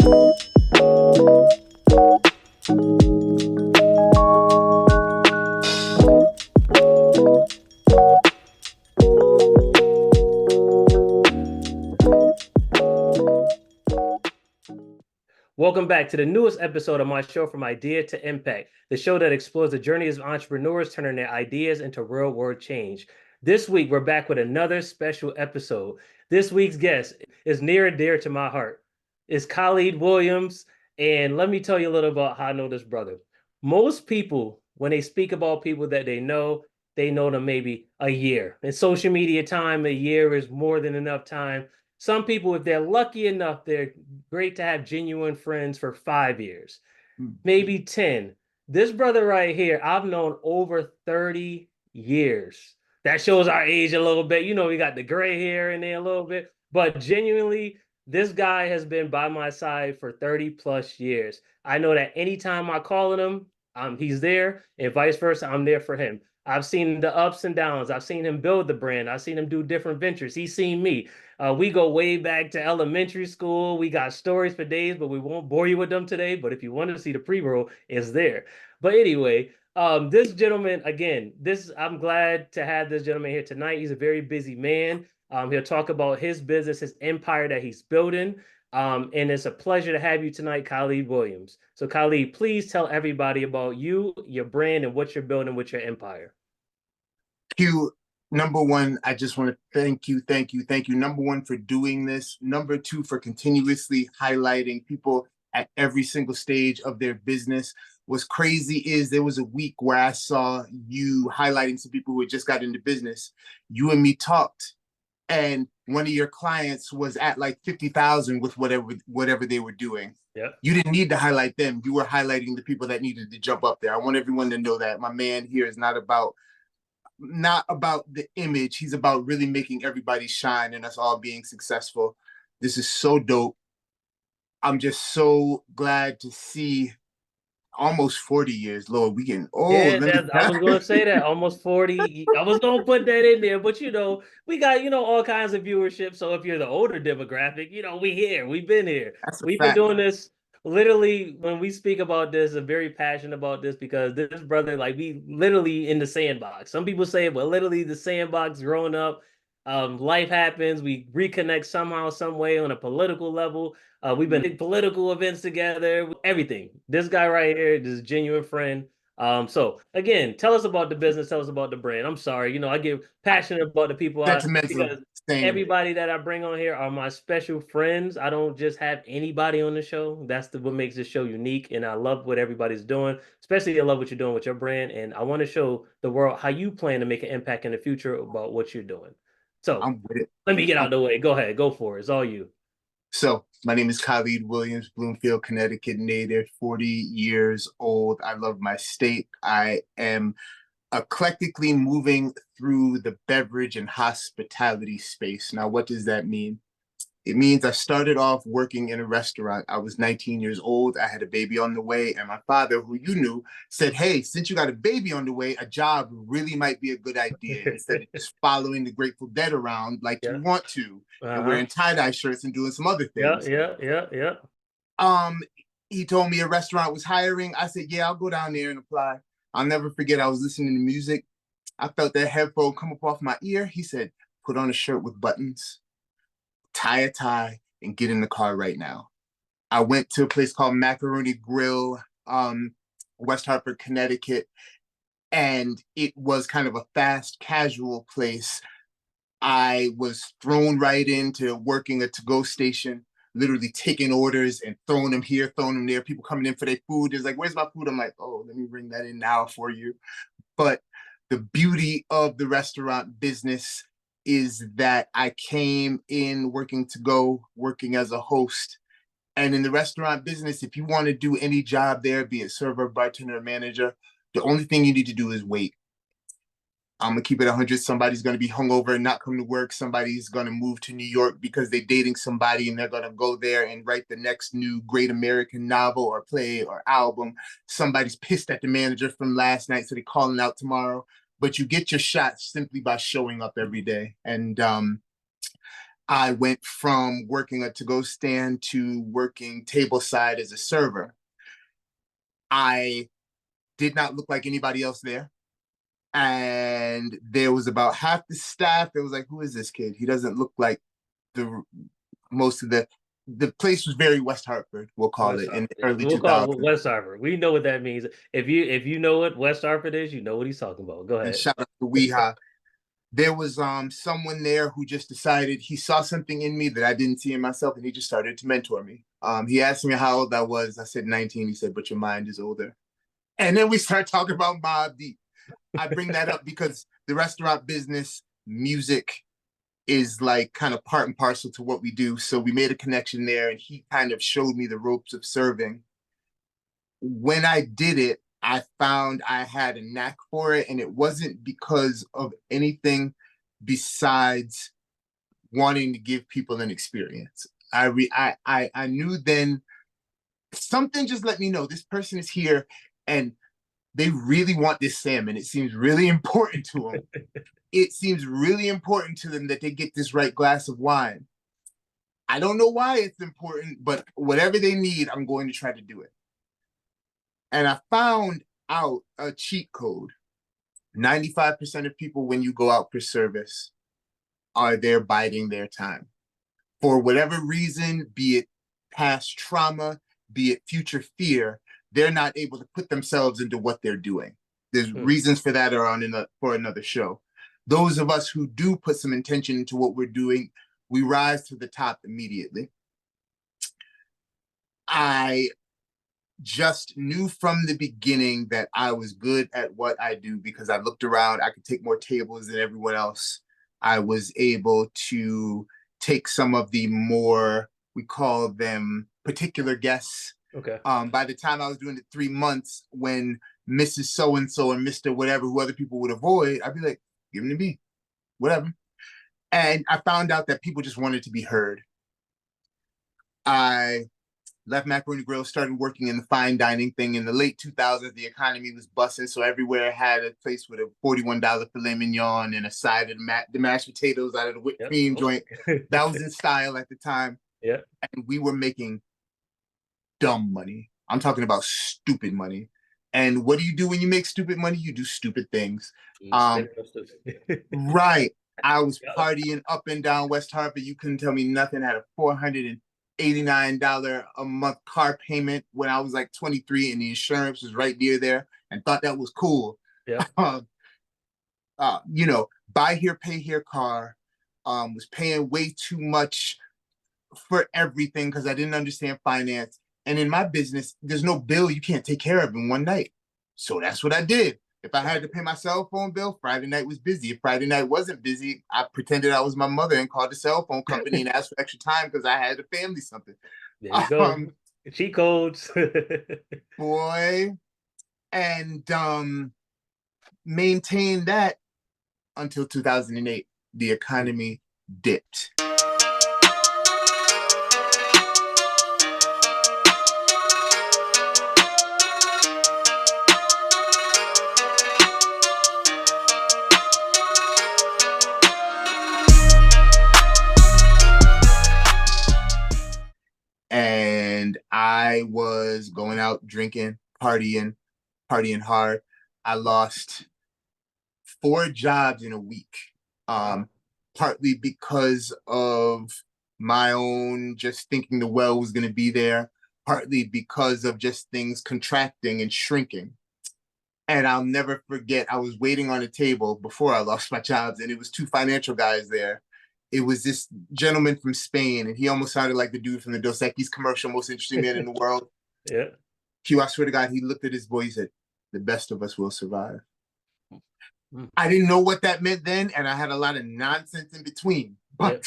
Welcome back to the newest episode of my show From Idea to Impact, the show that explores the journeys of entrepreneurs turning their ideas into real-world change. This week, we're back with another special episode. This week's guest is near and dear to my heart. It's Khalid Williams, and let me tell you a little about how I know this brother. Most people, when they speak about people that they know them maybe a year. In social media time, a year is more than enough time. Some people, if they're lucky enough, they're great to have genuine friends for 5 years, maybe 10. This brother right here, I've known over 30 years. That shows our age a little bit. You know, we got the gray hair in there a little bit, but genuinely, this guy has been by my side for 30 plus years. I know that anytime I call on him, he's there, and vice versa, I'm there for him. I've seen the ups and downs. I've seen him build the brand. I've seen him do different ventures. He's seen me. We go way back to elementary school. We got stories for days, but we won't bore you with them today. But if you want to see the pre-roll, it's there. But anyway, this gentleman, again, I'm glad to have this gentleman here tonight. He's a very busy man. He'll talk about his business, his empire that he's building. And it's a pleasure to have you tonight, Khalid Williams. So Khalid, please tell everybody about you, your brand, and what you're building with your empire. Q, number one, I just want to thank you. Number one, for doing this. Number two, for continuously highlighting people at every single stage of their business. What's crazy is there was a week where I saw you highlighting some people who had just got into business. You and me talked, and one of your clients was at like 50,000 with whatever they were doing. Yeah. You didn't need to highlight them. You were highlighting the people that needed to jump up there. I want everyone to know that my man here is not about the image. He's about really making everybody shine and us all being successful. This is so dope. I'm just so glad to see almost 40 years. Lord, we getting old. Yeah, I was going to say that, almost 40. I was going to put that in there, but we got, all kinds of viewership. So if you're the older demographic, we've been here. We've been doing this. Literally, when we speak about this, I'm very passionate about this because this brother, like, we literally in the sandbox. Some people say, well, literally the sandbox growing up. Life happens. We reconnect somehow, some way on a political level. We've been in political events together, everything. This guy right here is a genuine friend. So again, tell us about the business, tell us about the brand. I'm sorry, I get passionate about the people because everybody that I bring on here are my special friends. I don't just have anybody on the show. That's what makes this show unique. And I love what everybody's doing, especially I love what you're doing with your brand. And I want to show the world how you plan to make an impact in the future about what you're doing. So I'm with it. Let me get out of the way. Go ahead, go for it. It's all you. So my name is Khalid Williams, Bloomfield, Connecticut native, 40 years old. I love my state. I am eclectically moving through the beverage and hospitality space. Now, what does that mean? It means I started off working in a restaurant. I was 19 years old. I had a baby on the way, and my father, who you knew, said, hey, since you got a baby on the way, a job really might be a good idea instead of just following the Grateful Dead around like you want to and wearing tie-dye shirts and doing some other things. Yeah. He told me a restaurant was hiring. I said, yeah, I'll go down there and apply. I'll never forget, I was listening to music. I felt that headphone come up off my ear. He said, put on a shirt with buttons, tie a tie, and get in the car right now. I went to a place called Macaroni Grill, West Hartford, Connecticut, and it was kind of a fast, casual place. I was thrown right into working a to-go station, literally taking orders and throwing them here, throwing them there. People coming in for their food. It's like, where's my food? I'm like, oh, let me bring that in now for you. But the beauty of the restaurant business is that I came in working to go, working as a host. And in the restaurant business, if you want to do any job there, be it server, bartender, or manager, the only thing you need to do is wait. I'm going to keep it 100. Somebody's going to be hungover and not come to work. Somebody's going to move to New York because they're dating somebody and they're going to go there and write the next new great American novel or play or album. Somebody's pissed at the manager from last night, so they're calling out tomorrow. But you get your shot simply by showing up every day. And I went from working a to-go stand to working table side as a server. I did not look like anybody else there. And there was about half the staff that was like, who is this kid? He doesn't look like the most of the place was very West Hartford, we'll call West it, in Hartford. the Yeah. early We'll call it 2000s. West Hartford. We know what that means. If you know what West Hartford is, you know what he's talking about. Go And ahead. shout out to Weeha. There was someone there who just decided he saw something in me that I didn't see in myself, and he just started to mentor me. He asked me how old I was. I said 19. He said, but your mind is older. And then we start talking about Mobb Deep. I bring that up because the restaurant business, music is like kind of part and parcel to what we do. So we made a connection there, and he kind of showed me the ropes of serving. When I did it, I found I had a knack for it, and it wasn't because of anything besides wanting to give people an experience. I knew then something just let me know this person is here and they really want this salmon. It seems really important to them. It seems really important to them that they get this right glass of wine. I don't know why it's important, but whatever they need, I'm going to try to do it. And I found out a cheat code. 95% of people, when you go out for service, are there biding their time. For whatever reason, be it past trauma, be it future fear, they're not able to put themselves into what they're doing. There's reasons for that are for another show. Those of us who do put some intention into what we're doing, we rise to the top immediately. I just knew from the beginning that I was good at what I do because I looked around, I could take more tables than everyone else. I was able to take some of the more, we call them particular guests. Okay. By the time I was doing it 3 months, when Mrs. So-and-so and Mr. whatever, who other people would avoid, I'd be like, give them to me, whatever. And I found out that people just wanted to be heard. I left Macaroni Grill, started working in the fine dining thing. In the late 2000s, the economy was busting, so everywhere had a place with a $41 filet mignon and a side of the mashed potatoes out of the whipped cream joint. That was in style at the time. Yeah. And we were making dumb money. I'm talking about stupid money. And what do you do when you make stupid money? You do stupid things. Right. I was partying up and down West Hartford. You couldn't tell me nothing. I had a $489 a month car payment when I was like 23, and the insurance was right near there, and thought that was cool. Yeah. Buy here, pay here car. Was paying way too much for everything because I didn't understand finance. And in my business, there's no bill you can't take care of in one night. So that's what I did. If I had to pay my cell phone bill, Friday night was busy. If Friday night wasn't busy, I pretended I was my mother and called the cell phone company and asked for extra time because I had a family something. There you go. Cheat codes. Boy. And maintained that until 2008. The economy dipped. And I was going out drinking, partying hard. I lost 4 jobs in a week, partly because of my own just thinking the well was going to be there, partly because of just things contracting and shrinking. And I'll never forget, I was waiting on a table before I lost my jobs, and it was 2 financial guys there. It was this gentleman from Spain, and he almost sounded like the dude from the Dos Equis commercial, most interesting man in the world. Yeah. I swear to God, he looked at his boy, he said, the best of us will survive. I didn't know what that meant then, and I had a lot of nonsense in between. But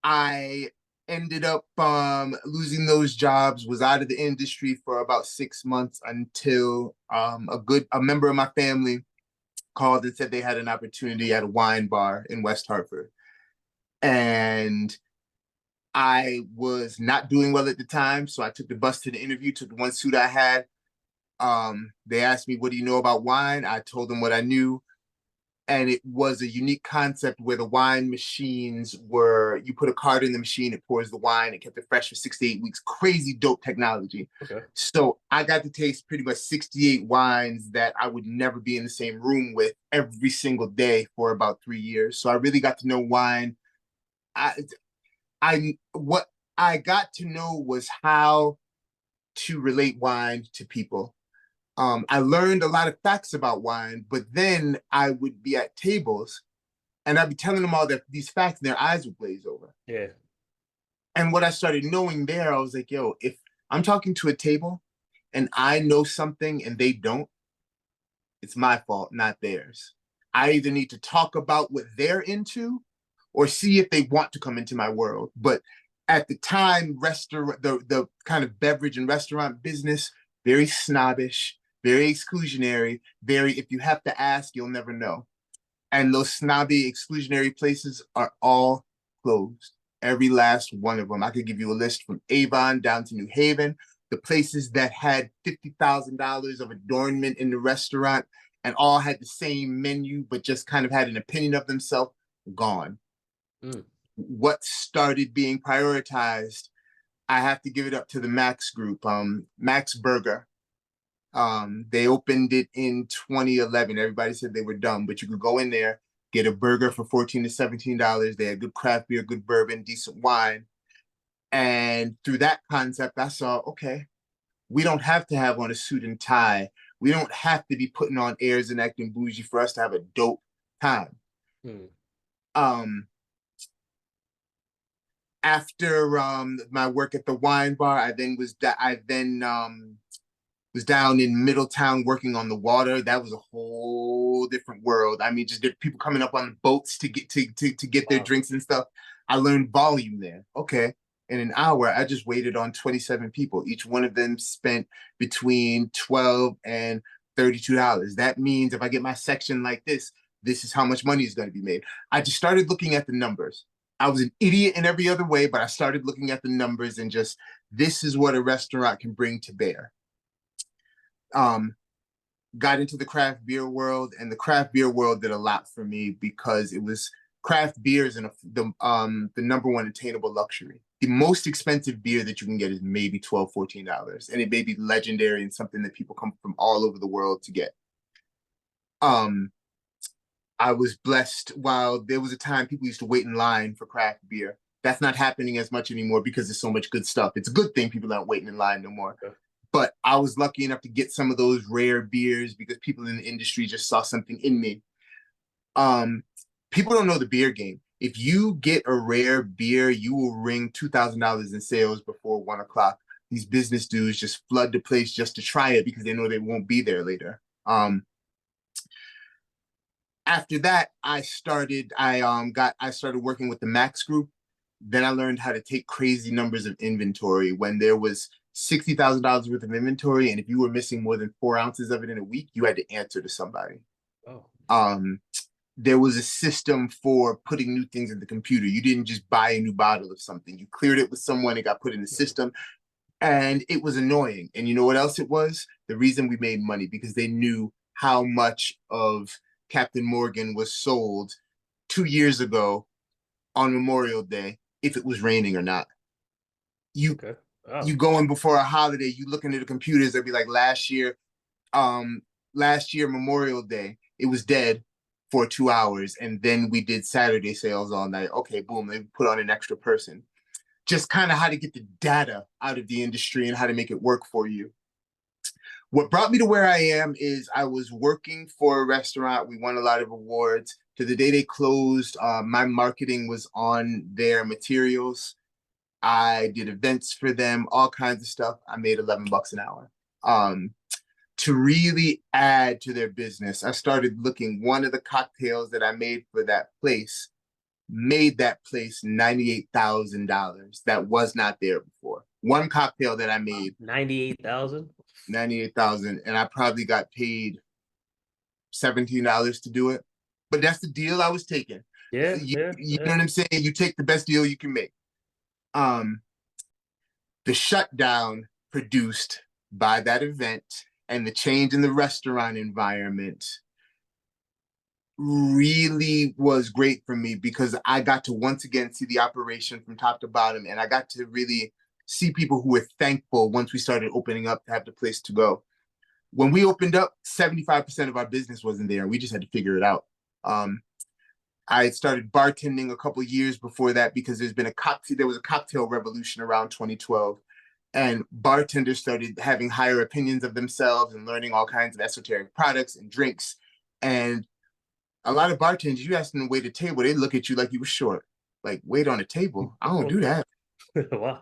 I ended up losing those jobs, was out of the industry for about 6 months until a member of my family called and said they had an opportunity at a wine bar in West Hartford. And I was not doing well at the time, so I took the bus to the interview, took the one suit I had. They asked me, what do you know about wine? I told them what I knew. And it was a unique concept where the wine machines were, you put a card in the machine, it pours the wine, it kept it fresh for 6 to 8 weeks. Crazy dope technology. Okay. So I got to taste pretty much 68 wines that I would never be in the same room with every single day for about 3 years. So I really got to know wine. What I got to know was how to relate wine to people. I learned a lot of facts about wine, but then I would be at tables and I'd be telling them all these facts and their eyes would glaze over. Yeah. And what I started knowing there, I was like, yo, if I'm talking to a table and I know something and they don't, it's my fault, not theirs. I either need to talk about what they're into or see if they want to come into my world. But at the time, the kind of beverage and restaurant business, very snobbish, very exclusionary, very, if you have to ask, you'll never know. And those snobby exclusionary places are all closed. Every last one of them. I could give you a list from Avon down to New Haven. The places that had $50,000 of adornment in the restaurant and all had the same menu, but just kind of had an opinion of themselves, gone. Mm. What started being prioritized, I have to give it up to the Max Group, Max Burger. They opened it in 2011. Everybody said they were dumb, but you could go in there, get a burger for $14 to $17. They had good craft beer, good bourbon, decent wine. And through that concept, I saw, okay, we don't have to have on a suit and tie. We don't have to be putting on airs and acting bougie for us to have a dope time. Mm. After my work at the wine bar, I was down in Middletown working on the water. That was a whole different world. I mean, just people coming up on the boats to get their Wow. drinks and stuff. I learned volume there. Okay. In an hour, I just waited on 27 people. Each one of them spent between $12 and $32. That means if I get my section like this is how much money is going to be made. I just started looking at the numbers. I was an idiot in every other way, but I started looking at the numbers and just, this is what a restaurant can bring to bear. Got into the craft beer world, and the craft beer world did a lot for me because it was craft beers and the number one attainable luxury. The most expensive beer that you can get is maybe $12, $14, and it may be legendary and something that people come from all over the world to get. I was blessed. While there was a time people used to wait in line for craft beer, that's not happening as much anymore because there's so much good stuff. It's a good thing people aren't waiting in line no more. Okay. But I was lucky enough to get some of those rare beers because people in the industry just saw something in me. People don't know the beer game. If you get a rare beer, you will ring $2,000 in sales before 1 o'clock. These business dudes just flood the place just to try it because they know they won't be there later. After that, I started working with the Max Group. Then I learned how to take crazy numbers of inventory when there was $60,000 worth of inventory, and if you were missing more than 4 ounces of it in a week, you had to answer to somebody. Oh. There was a system for putting new things in the computer. You didn't just buy a new bottle of something. You cleared it with someone, it got put in the system, and it was annoying. And you know what else it was? The reason we made money, because they knew how much of Captain Morgan was sold 2 years ago on Memorial Day, if it was raining or not. Okay. Wow. You go in before a holiday, you look into the computers, they'll be like, last year, Memorial Day, it was dead for 2 hours, and then we did Saturday sales all night. Okay, boom, they put on an extra person. Just kind of how to get the data out of the industry and how to make it work for you. What brought me to where I am is I was working for a restaurant. We won a lot of awards. To the day they closed, my marketing was on their materials. I did events for them, all kinds of stuff. I made $11 an hour. To really add to their business, I started looking. One of the cocktails that I made for that place made that place $98,000. That was not there before. One cocktail that I made 98,000. 98,000, and I probably got paid $17 to do it. But that's the deal I was taking. Yeah, you yeah. know what I'm saying? You take the best deal you can make. The shutdown produced by that event and the change in the restaurant environment really was great for me because I got to once again see the operation from top to bottom, and I got to really see people who were thankful once we started opening up to have the place to go. When we opened up, 75% of our business wasn't there, and we just had to figure it out. Um, I had started bartending a couple of years before that because there was a cocktail revolution around 2012, and bartenders started having higher opinions of themselves and learning all kinds of esoteric products and drinks. And a lot of bartenders, you ask them to wait a table, they look at you like you were short. Like, wait on a table? I don't do that. Wow.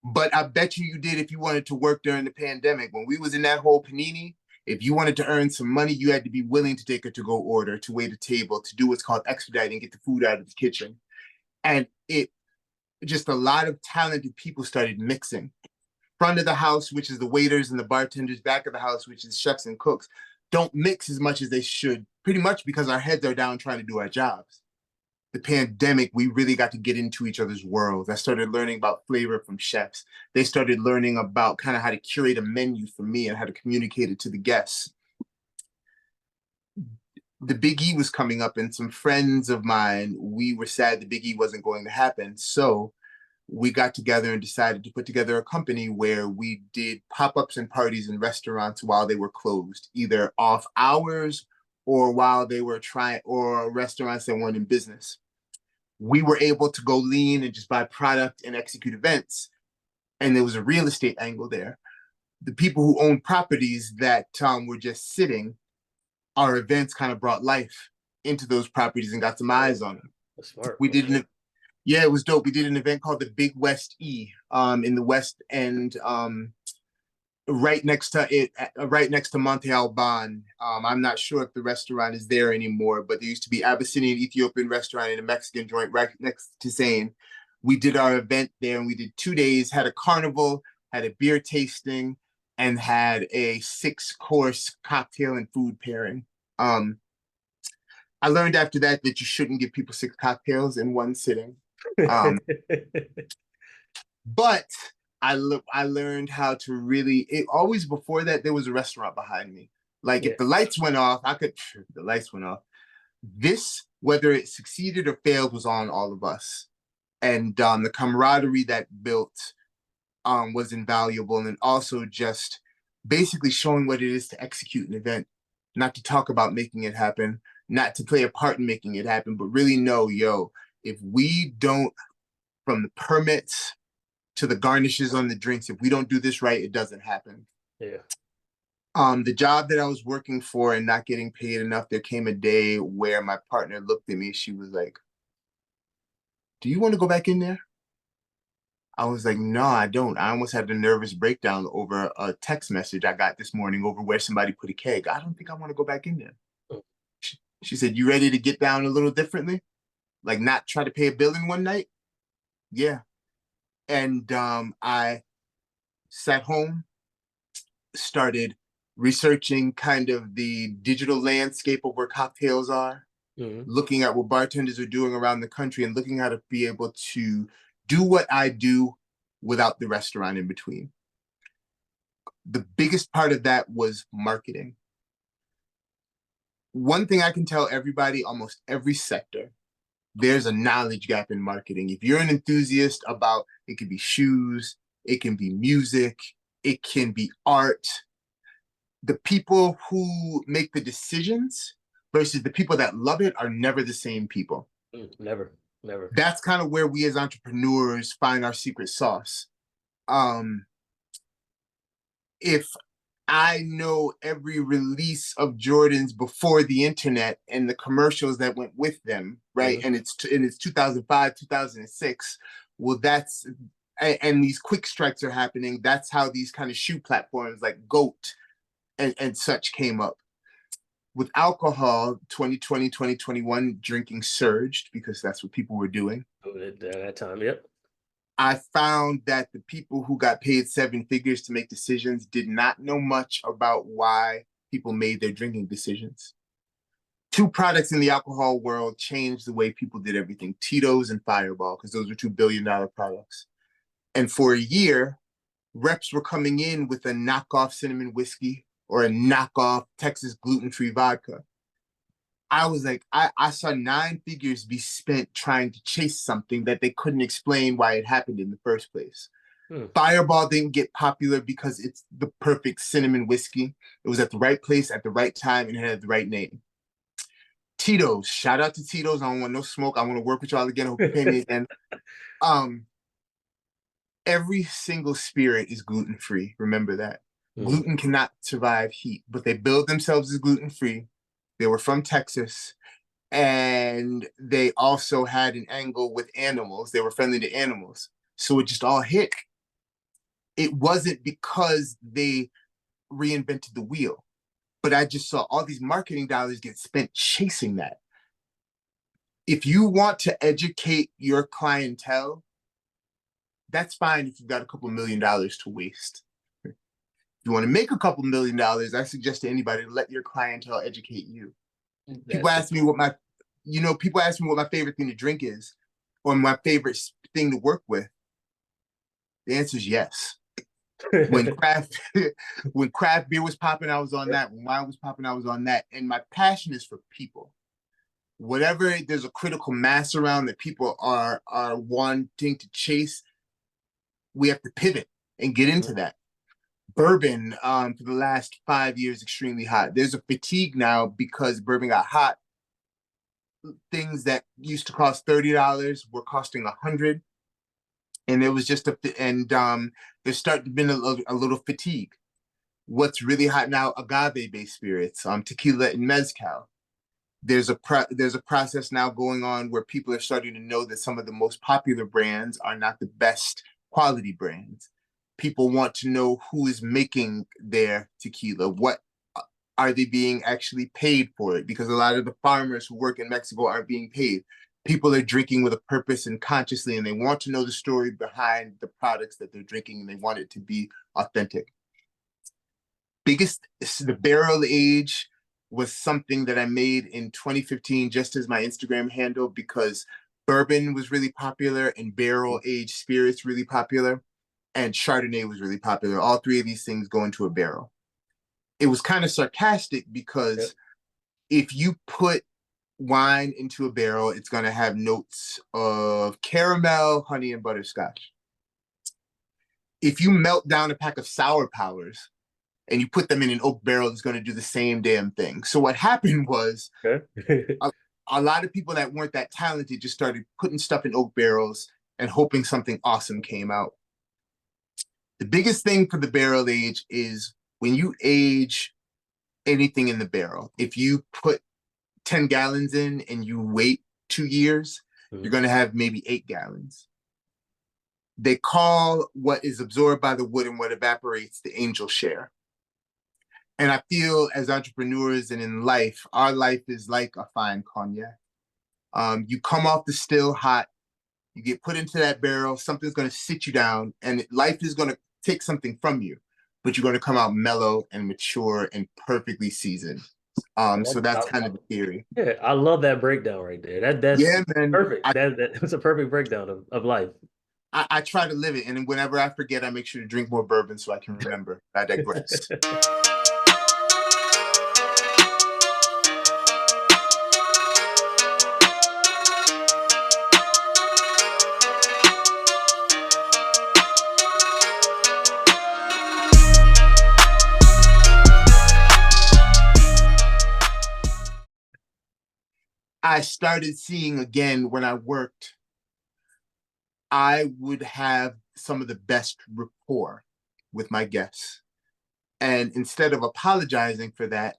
But I bet you did if you wanted to work during the pandemic. When we was in that whole panini, if you wanted to earn some money, you had to be willing to take a to-go order, to wait a table, to do what's called expediting, get the food out of the kitchen. And it just a lot of talented people started mixing. Front of the house, which is the waiters and the bartenders, back of the house, which is chefs and cooks, don't mix as much as they should, pretty much because our heads are down trying to do our jobs. The pandemic, we really got to get into each other's worlds. I started learning about flavor from chefs. They started learning about kind of how to curate a menu for me and how to communicate it to the guests. The Big E was coming up, and some friends of mine, we were sad the Big E wasn't going to happen. So we got together and decided to put together a company where we did pop-ups and parties in restaurants while they were closed, either off hours or while they were or restaurants that weren't in business. We were able to go lean and just buy product and execute events. And there was a real estate angle there. The people who owned properties that were just sitting, our events kind of brought life into those properties and got some eyes on them. That's smart. We did it was dope. We did an event called the Big West E in the West End, right next to Monte Alban. I'm not sure if the restaurant is there anymore, but there used to be Abyssinian Ethiopian restaurant and a Mexican joint right next to Zane. We did our event there, and we did 2 days, had a carnival, had a beer tasting, and had a 6-course cocktail and food pairing. I learned after that you shouldn't give people 6 cocktails in one sitting. But I learned how to really, always before that, there was a restaurant behind me. Like if the lights went off, the lights went off. This, whether it succeeded or failed, was on all of us. And the camaraderie that built was invaluable. And also just basically showing what it is to execute an event, not to talk about making it happen, not to play a part in making it happen, but really know, if we don't, from the permits to the garnishes on the drinks, if we don't do this right, it doesn't happen. Yeah. The job that I was working for and not getting paid enough, there came a day where my partner looked at me. She was like, "Do you want to go back in there?" I was like, "No, I don't." I almost had a nervous breakdown over a text message I got this morning over where somebody put a keg. I don't think I want to go back in there. Oh. She said, "You ready to get down a little differently? Like not try to pay a bill in one night?" Yeah. And I sat home, started researching kind of the digital landscape of where cocktails are, looking at what bartenders are doing around the country, and looking how to be able to do what I do without the restaurant in between. The biggest part of that was marketing. One thing I can tell everybody, almost every sector, there's a knowledge gap in marketing. If you're an enthusiast about, it could be shoes, it can be music, it can be art. The people who make the decisions versus the people that love it are never the same people. Never. That's kind of where we as entrepreneurs find our secret sauce. If I know every release of Jordans before the internet and the commercials that went with them, right? And it's 2005, 2006. Well, and these quick strikes are happening. That's how these kind of shoe platforms like GOAT and such came up. With alcohol, 2020, 2021, drinking surged because that's what people were doing. At that time, yep. I found that the people who got paid 7 figures to make decisions did not know much about why people made their drinking decisions. 2 products in the alcohol world changed the way people did everything: Tito's and Fireball, because those were $2 billion products. And for a year, reps were coming in with a knockoff cinnamon whiskey or a knockoff Texas gluten-free vodka. I was like, I saw nine figures be spent trying to chase something that they couldn't explain why it happened in the first place. Hmm. Fireball didn't get popular because it's the perfect cinnamon whiskey. It was at the right place at the right time and it had the right name. Tito's, shout out to Tito's. I don't want no smoke. I want to work with y'all again. I hope you pay me again. Um, every single spirit is gluten free. Remember that. Hmm. Gluten cannot survive heat, but they build themselves as gluten free. They were from Texas, and they also had an angle with animals. They were friendly to animals, so it just all hit. It wasn't because they reinvented the wheel, but I just saw all these marketing dollars get spent chasing that. If you want to educate your clientele, that's fine if you've got a couple $1 million to waste. If you want to make a couple $1 million, I suggest to anybody to let your clientele educate you. People That's ask me what my, people ask me what my favorite thing to drink is, or my favorite thing to work with. The answer is yes. When craft when craft beer was popping, I was on that. When wine was popping, I was on that. And my passion is for people. Whatever there's a critical mass around that people are wanting to chase, we have to pivot and get into that. Bourbon, for the last 5 years, extremely hot. There's a fatigue now because bourbon got hot. Things that used to cost $30 were costing $100, and it was just there's starting to be a little fatigue. What's really hot now? Agave-based spirits, tequila and mezcal. There's a process now going on where people are starting to know that some of the most popular brands are not the best quality brands. People want to know who is making their tequila. What are they being actually paid for it? Because a lot of the farmers who work in Mexico aren't being paid. People are drinking with a purpose and consciously, and they want to know the story behind the products that they're drinking, and they want it to be authentic. The barrel age was something that I made in 2015 just as my Instagram handle, because bourbon was really popular and barrel aged spirits really popular, and Chardonnay was really popular. All three of these things go into a barrel. It was kind of sarcastic because if you put wine into a barrel, it's going to have notes of caramel, honey, and butterscotch. If you melt down a pack of sour powers and you put them in an oak barrel, it's going to do the same damn thing. So what happened was a lot of people that weren't that talented just started putting stuff in oak barrels and hoping something awesome came out. The biggest thing for the barrel age is when you age anything in the barrel, if you put 10 gallons in and you wait 2 years, you're going to have maybe 8 gallons. They call what is absorbed by the wood and what evaporates the angel share. And I feel as entrepreneurs and in life, our life is like a fine cognac. You come off the still hot, you get put into that barrel, something's going to sit you down, and life is going to take something from you, but you're going to come out mellow and mature and perfectly seasoned. So that's kind of the theory. Yeah, I love that breakdown right there. That's Yeah, man. perfect. That's a perfect breakdown of life. I try to live it, and whenever I forget, I make sure to drink more bourbon so I can remember. I digress. I started seeing again when I worked, I would have some of the best rapport with my guests. And instead of apologizing for that,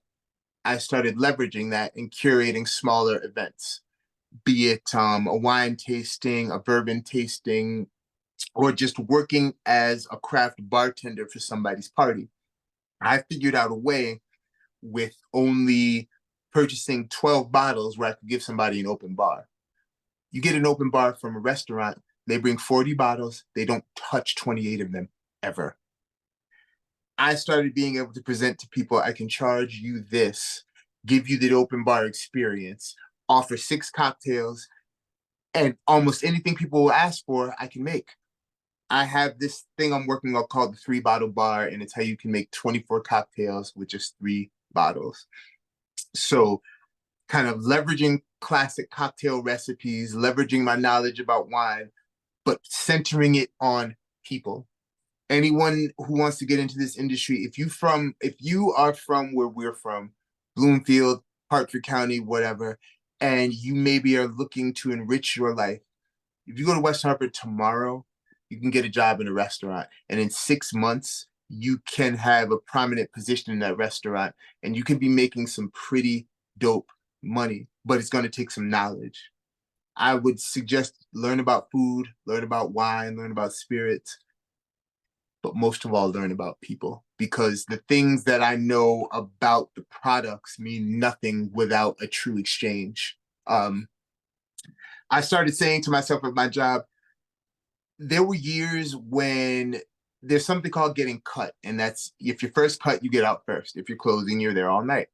I started leveraging that and curating smaller events, be it a wine tasting, a bourbon tasting, or just working as a craft bartender for somebody's party. I figured out a way with only purchasing 12 bottles where I could give somebody an open bar. You get an open bar from a restaurant, they bring 40 bottles, they don't touch 28 of them ever. I started being able to present to people, I can charge you this, give you the open bar experience, offer 6 cocktails, and almost anything people will ask for, I can make. I have this thing I'm working on called the 3-bottle bar, and it's how you can make 24 cocktails with just 3 bottles. So kind of leveraging classic cocktail recipes, leveraging my knowledge about wine, but centering it on people. Anyone who wants to get into this industry, if you are from where we're from, Bloomfield, Hartford County, whatever, and you maybe are looking to enrich your life, if you go to West Hartford tomorrow, you can get a job in a restaurant. And in 6 months, you can have a prominent position in that restaurant and you can be making some pretty dope money, but it's going to take some knowledge. I would suggest learn about food, learn about wine, learn about spirits, but most of all, learn about people, because the things that I know about the products mean nothing without a true exchange. I started saying to myself at my job, there were years when there's something called getting cut. And that's if you're first cut, you get out first. If you're closing, you're there all night.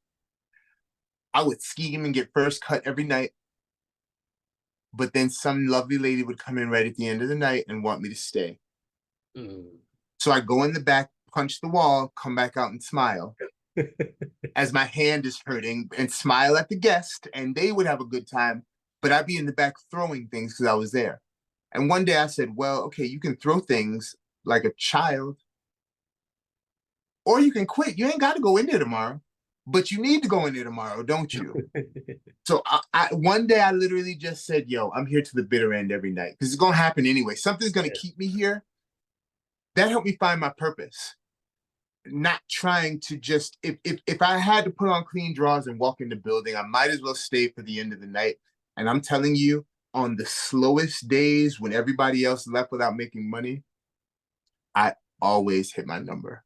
I would scheme and get first cut every night. But then some lovely lady would come in right at the end of the night and want me to stay. So I go in the back, punch the wall, come back out and smile as my hand is hurting, and smile at the guest, and they would have a good time. But I'd be in the back throwing things because I was there. And one day I said, well, okay, you can throw things like a child, or you can quit. You ain't got to go in there tomorrow, but you need to go in there tomorrow, don't you? So one day I literally just said, yo, I'm here to the bitter end every night because it's going to happen anyway. Something's going to keep me here. That helped me find my purpose. Not trying to just, if I had to put on clean drawers and walk in the building, I might as well stay for the end of the night. And I'm telling you, on the slowest days when everybody else left without making money, I always hit my number.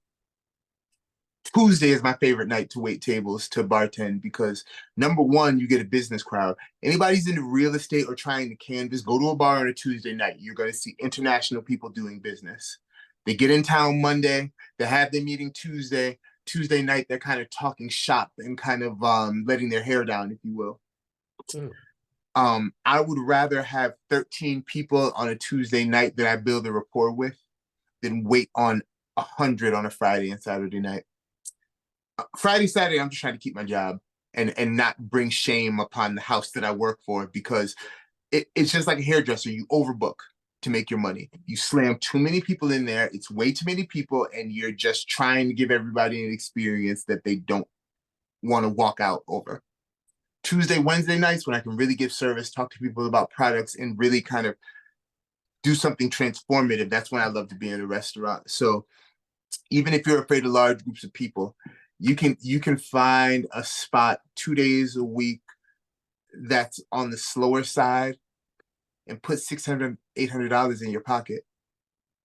Tuesday is my favorite night to wait tables to bartend because number one, you get a business crowd. Anybody's into real estate or trying to canvas, go to a bar on a Tuesday night. You're going to see international people doing business. They get in town Monday, they have their meeting Tuesday. Tuesday night, they're kind of talking shop and kind of letting their hair down, if you will. I would rather have 13 people on a Tuesday night that I build a rapport with than wait on 100 on a Friday and Saturday night. Friday, Saturday, I'm just trying to keep my job and not bring shame upon the house that I work for, because it's just like a hairdresser. You overbook to make your money. You slam too many people in there. It's way too many people, and you're just trying to give everybody an experience that they don't want to walk out over. Tuesday, Wednesday nights when I can really give service, talk to people about products, and really kind of do something transformative. That's when I love to be in a restaurant. So even if you're afraid of large groups of people, you can find a spot 2 days a week that's on the slower side and put $600, $800 in your pocket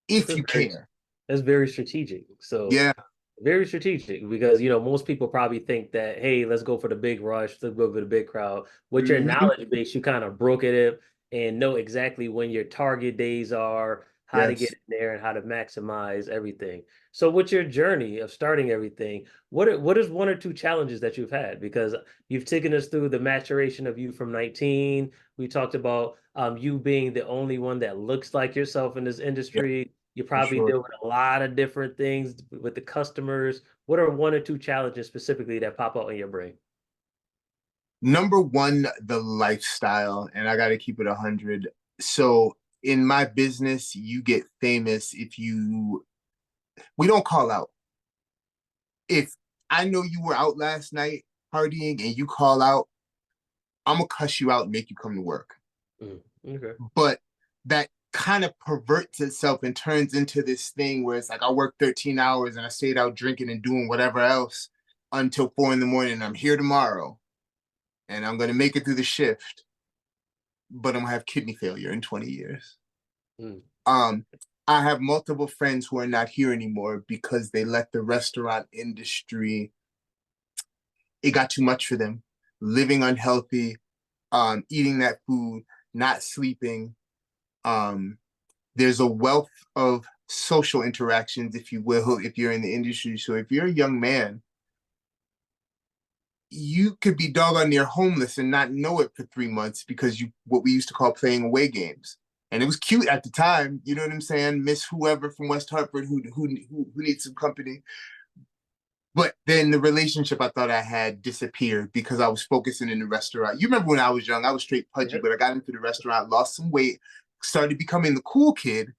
if you care. That's very strategic. So yeah, very strategic, because most people probably think that, hey, let's go for the big rush, let's go for the big crowd. With your knowledge base, you kind of broke it and know exactly when your target days are, how to get in there, and how to maximize everything. So with your journey of starting everything, what is one or two challenges that you've had? Because you've taken us through the maturation of you from 19. We talked about you being the only one that looks like yourself in this industry. You probably deal with a lot of different things with the customers. What are one or two challenges specifically that pop out in your brain? Number one, the lifestyle, and I got to keep it 100. So in my business, you get famous we don't call out. If I know you were out last night partying and you call out, I'm gonna cuss you out and make you come to work. Okay. But that kind of perverts itself and turns into this thing where it's like I worked 13 hours and I stayed out drinking and doing whatever else until 4 a.m. and I'm here tomorrow and I'm gonna make it through the shift, but I'm gonna have kidney failure in 20 years. I have multiple friends who are not here anymore because they let the restaurant industry, it got too much for them. Living unhealthy, eating that food, not sleeping. There's a wealth of social interactions, if you will, if you're in the industry. So if you're a young man, you could be doggone near homeless and not know it for 3 months because what we used to call playing away games. And it was cute at the time, you know what I'm saying? Miss whoever from West Hartford who needs some company. But then the relationship I thought I had disappeared because I was focusing in the restaurant. You remember when I was young, I was straight pudgy, Yep. but I got into the restaurant, lost some weight, started becoming the cool kid,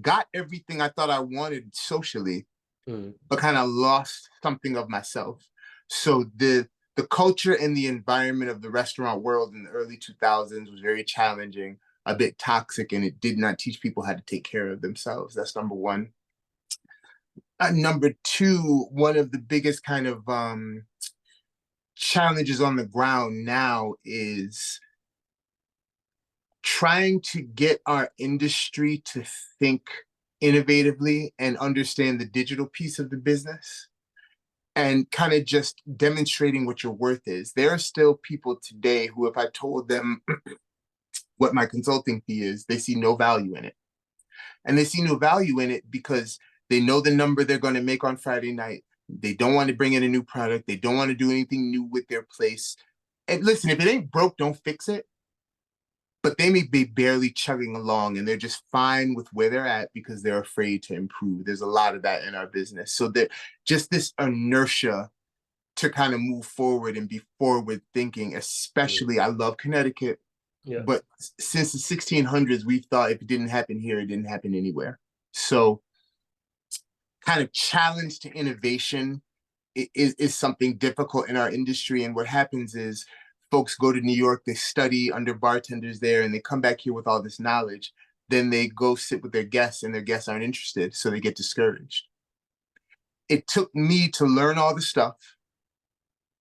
got everything I thought I wanted socially, Mm, but kind of lost something of myself. So the culture and the environment of the restaurant world in the early 2000s was very challenging, a bit toxic, and it did not teach people how to take care of themselves. That's number one. Number two, one of the biggest kind of challenges on the ground now is trying to get our industry to think innovatively and understand the digital piece of the business and kind of just demonstrating what your worth is. There are still people today who, if I told them what my consulting fee is, they see no value in it. And they see no value in it because they know the number they're going to make on Friday night. They don't want to bring in a new product. They don't want to do anything new with their place. And listen, if it ain't broke, don't fix it. But they may be barely chugging along and they're just fine with where they're at because they're afraid to improve. There's a lot of that in our business. So that just this inertia to kind of move forward and be forward thinking, mm, especially I love Connecticut, yeah. but since the 1600s, we've thought if it didn't happen here, it didn't happen anywhere. So kind of challenge to innovation is something difficult in our industry. And what happens is folks go to New York, they study under bartenders there, and they come back here with all this knowledge. Then they go sit with their guests, and their guests aren't interested, so they get discouraged. It took me to learn all the stuff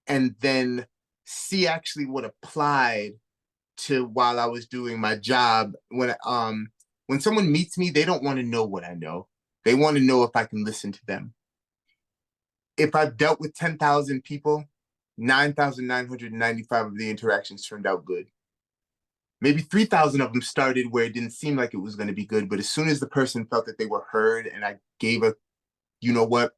and then see actually what applied to while I was doing my job. When someone meets me, they don't want to know what I know. They want to know if I can listen to them. If I've dealt with 10,000 people, 9,995 of the interactions turned out good. Maybe 3,000 of them started where it didn't seem like it was going to be good, but as soon as the person felt that they were heard and I gave a, you know what,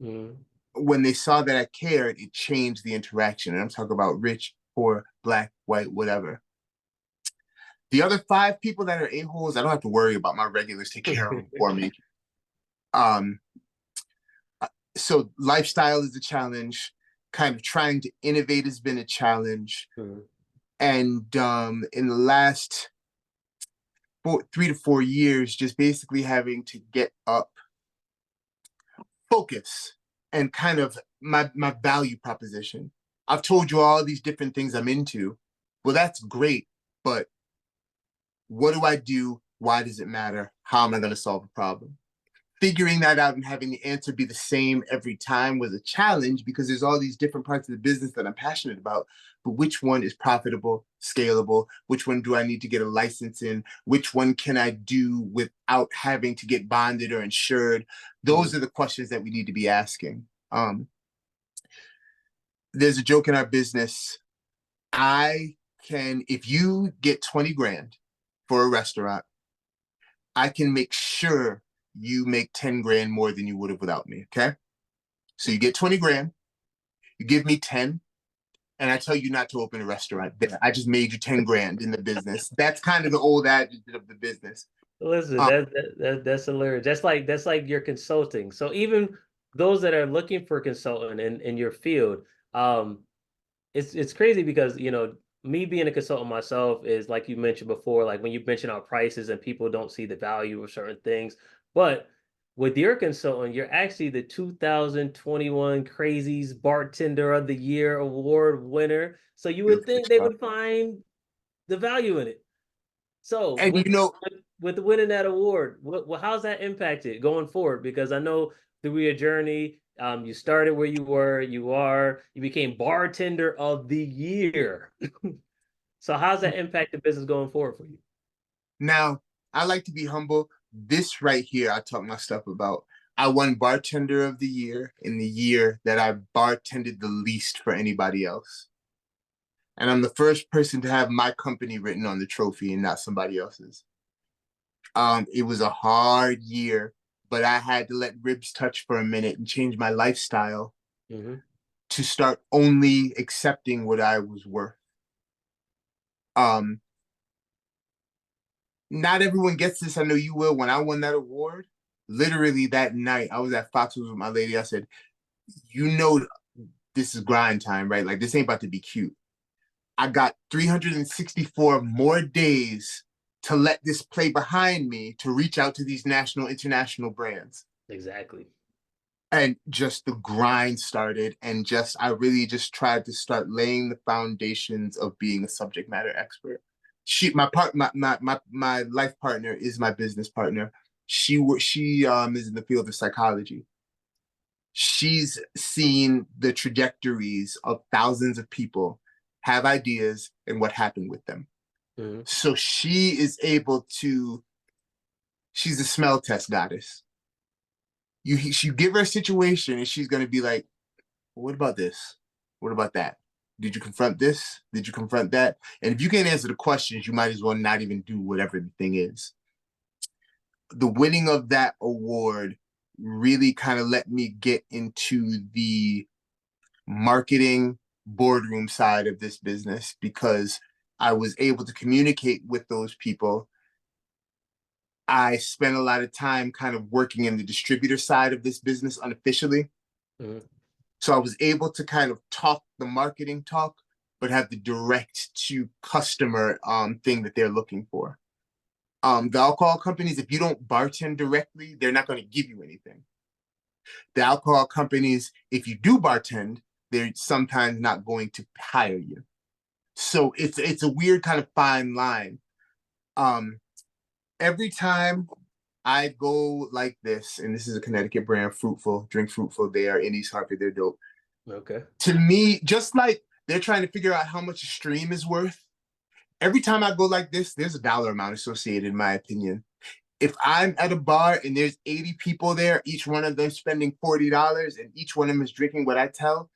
Mm, when they saw that I cared, it changed the interaction. And I'm talking about rich, poor, black, white, whatever. The other five people that are a-holes, I don't have to worry about. My regulars take care of them for me. Um, so lifestyle is a challenge. Kind of trying to innovate has been a challenge. mm, And in the last 3 to 4 years, just basically having to get up, focus, and kind of my value proposition. I've told you all these different things I'm into. Well, that's great, but what do I do? Why does it matter? How am I going to solve a problem? Figuring that out and having the answer be the same every time was a challenge because there's all these different parts of the business that I'm passionate about. But which one is profitable, scalable? Which one do I need to get a license in? Which one can I do without having to get bonded or insured? Those mm, are the questions that we need to be asking. There's a joke in our business. I can, if you get 20 grand for a restaurant, I can make sure you make 10 grand more than you would have without me. Okay. So you get 20 grand, you give me 10, and I tell you not to open a restaurant. I just made you 10 grand in the business. That's kind of the old adage of the business. Listen, Um, that's hilarious. That's like your consulting. So even those that are looking for a consultant in your field, um, it's crazy because me being a consultant myself is like you mentioned before, like when you mention our prices and people don't see the value of certain things. But with your consultant, you're actually the 2021 Crazies Bartender of the Year award winner. So you would think they would find the value in it. So and with with winning that award, how's that impacted going forward? Because I know through your journey, you started where you became bartender of the year. So how's that impact the business going forward for you? now I like to be humble. This right here, I talk my stuff about. I won bartender of the year in the year that I bartended the least for anybody else. And I'm the first person to have my company written on the trophy and not somebody else's. It was a hard year, but I had to let ribs touch for a minute and change my lifestyle Hmm. to start only accepting what I was worth. Um, Not everyone gets this. I know you will. When I won that award, literally that night, I was at Foxwoods with my lady. I said, you know, this is grind time, right? Like this ain't about to be cute. I got 364 more days to let this play behind me to reach out to these national, international brands. Exactly. And just the grind started, and just I really just tried to start laying the foundations of being a subject matter expert. My life partner is my business partner. She is in the field of psychology. She's seen the trajectories of thousands of people have ideas and what happened with them. Mm-hmm. So she is able to, she's a smell test goddess. You give her a situation and she's going to be like, well, what about this? What about that? Did you confront this? Did you confront that? And if you can't answer the questions, you might as well not even do whatever the thing is. The winning of that award really kind of let me get into the marketing boardroom side of this business, because I was able to communicate with those people. I spent a lot of time kind of working in the distributor side of this business unofficially. Mm-hmm. So I was able to kind of talk the marketing talk, but have the direct to customer thing that they're looking for. The alcohol companies, if you don't bartend directly, they're not going to give you anything. The alcohol companies, if you do bartend, they're sometimes not going to hire you. So it's a weird kind of fine line. Every time I go like this, and this is a Connecticut brand, Fruitful, drink Fruitful. They are in East Hartford. They're dope. Okay. To me, just like they're trying to figure out how much a stream is worth, every time I go like this, there's a dollar amount associated, in my opinion. If I'm at a bar and there's 80 people there, each one of them spending $40, and each one of them is drinking what I tell,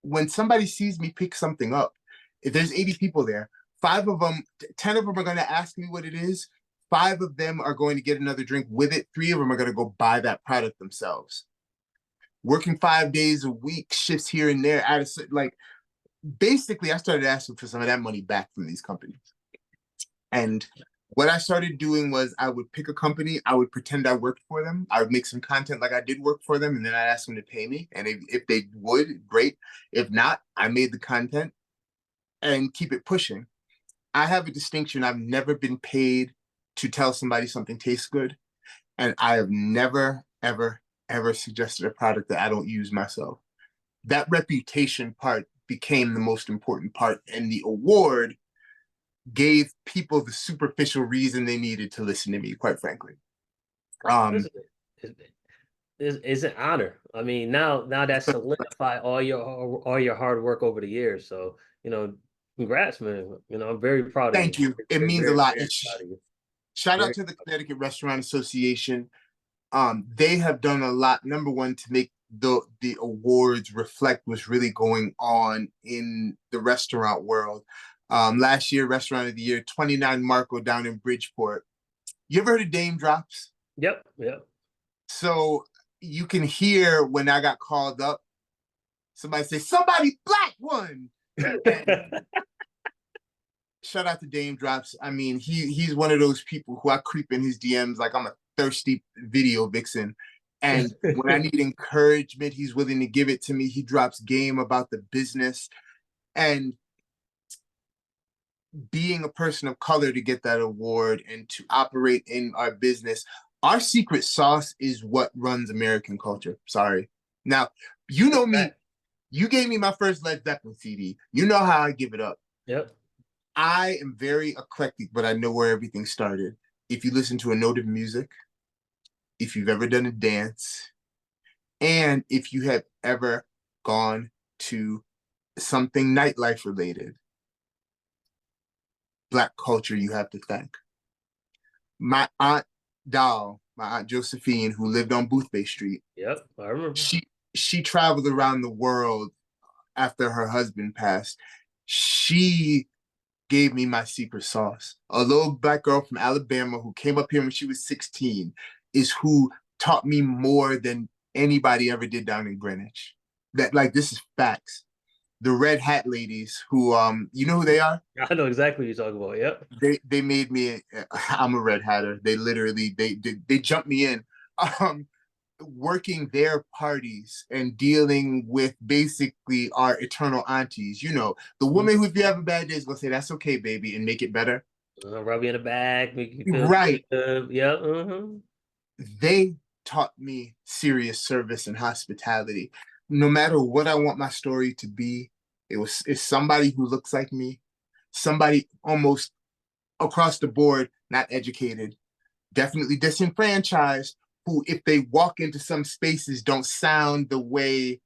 when somebody sees me pick something up, if there's 80 people there, 5 of them, 10 of them are going to ask me what it is. 5 of them are going to get another drink with it. 3 of them are going to go buy that product themselves. Working 5 days a week, shifts here and there, like basically, I started asking for some of that money back from these companies. And what I started doing was I would pick a company, I would pretend I worked for them, I would make some content like I did work for them, and then I'd ask them to pay me. And if they would, great. If not, I made the content and keep it pushing. I have a distinction. I've never been paid to tell somebody something tastes good. And I have never, ever, ever suggested a product that I don't use myself. That reputation part became the most important part. And the award gave people the superficial reason they needed to listen to me, quite frankly. It's an honor. I mean, now that solidify all your hard work over the years. So, congrats, man. I'm very proud of you. Thank you. It Very, means a very, lot. very proud of you. Shout out Very to the Connecticut Restaurant Association. They have done a lot. Number one, to make the awards reflect what's really going on in the restaurant world. Last year, Restaurant of the Year, 29 Marco down in Bridgeport. You ever heard of Dame Drops? Yep. So you can hear when I got called up, somebody say, "Somebody black won." Shout out to Dame Drops. I mean, he's one of those people who I creep in his DMs like I'm a thirsty video vixen. And when I need encouragement, he's willing to give it to me. He drops game about the business. And being a person of color to get that award and to operate in our business, our secret sauce is what runs American culture. Sorry. Now, you know me. You gave me my first Led Zeppelin CD. You know how I give it up. Yep. I am very eclectic, but I know where everything started. If you listen to a note of music, if you've ever done a dance, and if you have ever gone to something nightlife related, Black culture you have to thank. My aunt my aunt Josephine, who lived on Boothbay Street. Yep, I remember. She traveled around the world after her husband passed. She gave me my secret sauce. A little Black girl from Alabama who came up here when she was 16 is who taught me more than anybody ever did down in Greenwich. This is facts. The Red Hat ladies who, you know who they are? I know exactly what you're talking about. Yep. They made me, I'm a Red Hatter. They literally, they jumped me in. working their parties and dealing with basically our eternal aunties. You know, the Mhm. woman who, if you have a bad day, is gonna say, "That's okay, baby," and make it better. Rub you in the back, make you feel Right. good. Yeah. Uh-huh. They taught me serious service and hospitality. No matter what I want my story to be, it's somebody who looks like me, somebody almost across the board, not educated, definitely disenfranchised, who, if they walk into some spaces, don't sound the way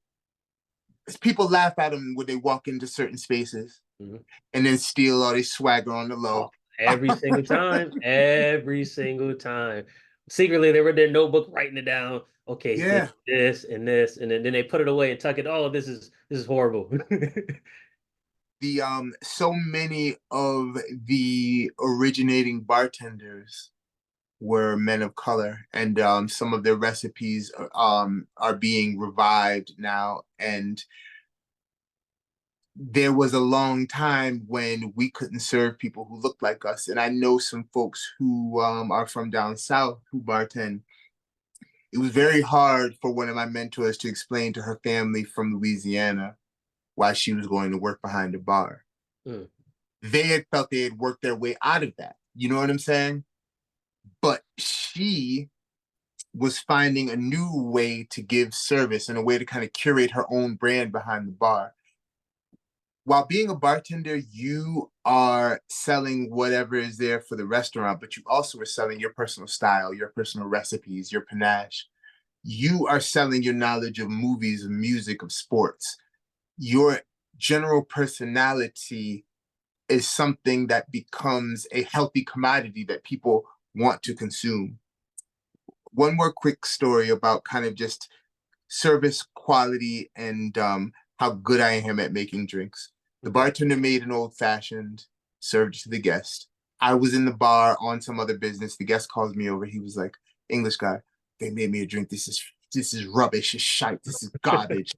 people laugh at them when they walk into certain spaces Mhm. and then steal all their swagger on the Oh, low. every single time, every single time. Secretly, they were in their notebook writing it down. Okay, he's gonna Yeah. do this and this, and then they put it away and tuck it. Oh, this is horrible. The so many of the originating bartenders were men of color, and some of their recipes are being revived now. And there was a long time when we couldn't serve people who looked like us. And I know some folks who are from down south who bartend. It was very hard for one of my mentors to explain to her family from Louisiana why she was going to work behind a bar. Mm, They had felt they had worked their way out of that. You know what I'm saying? But she was finding a new way to give service and a way to kind of curate her own brand behind the bar. While being a bartender, you are selling whatever is there for the restaurant, but you also are selling your personal style, your personal recipes, your panache. You are selling your knowledge of movies, of music, of sports. Your general personality is something that becomes a healthy commodity that people want to consume. One more quick story about kind of just service quality and how good I am at making drinks. The okay. bartender made an old fashioned, served it to the guest. I was in the bar on some other business. The guest calls me over. He was like, "English guy, they made me a drink. This is rubbish. It's shite. This is garbage.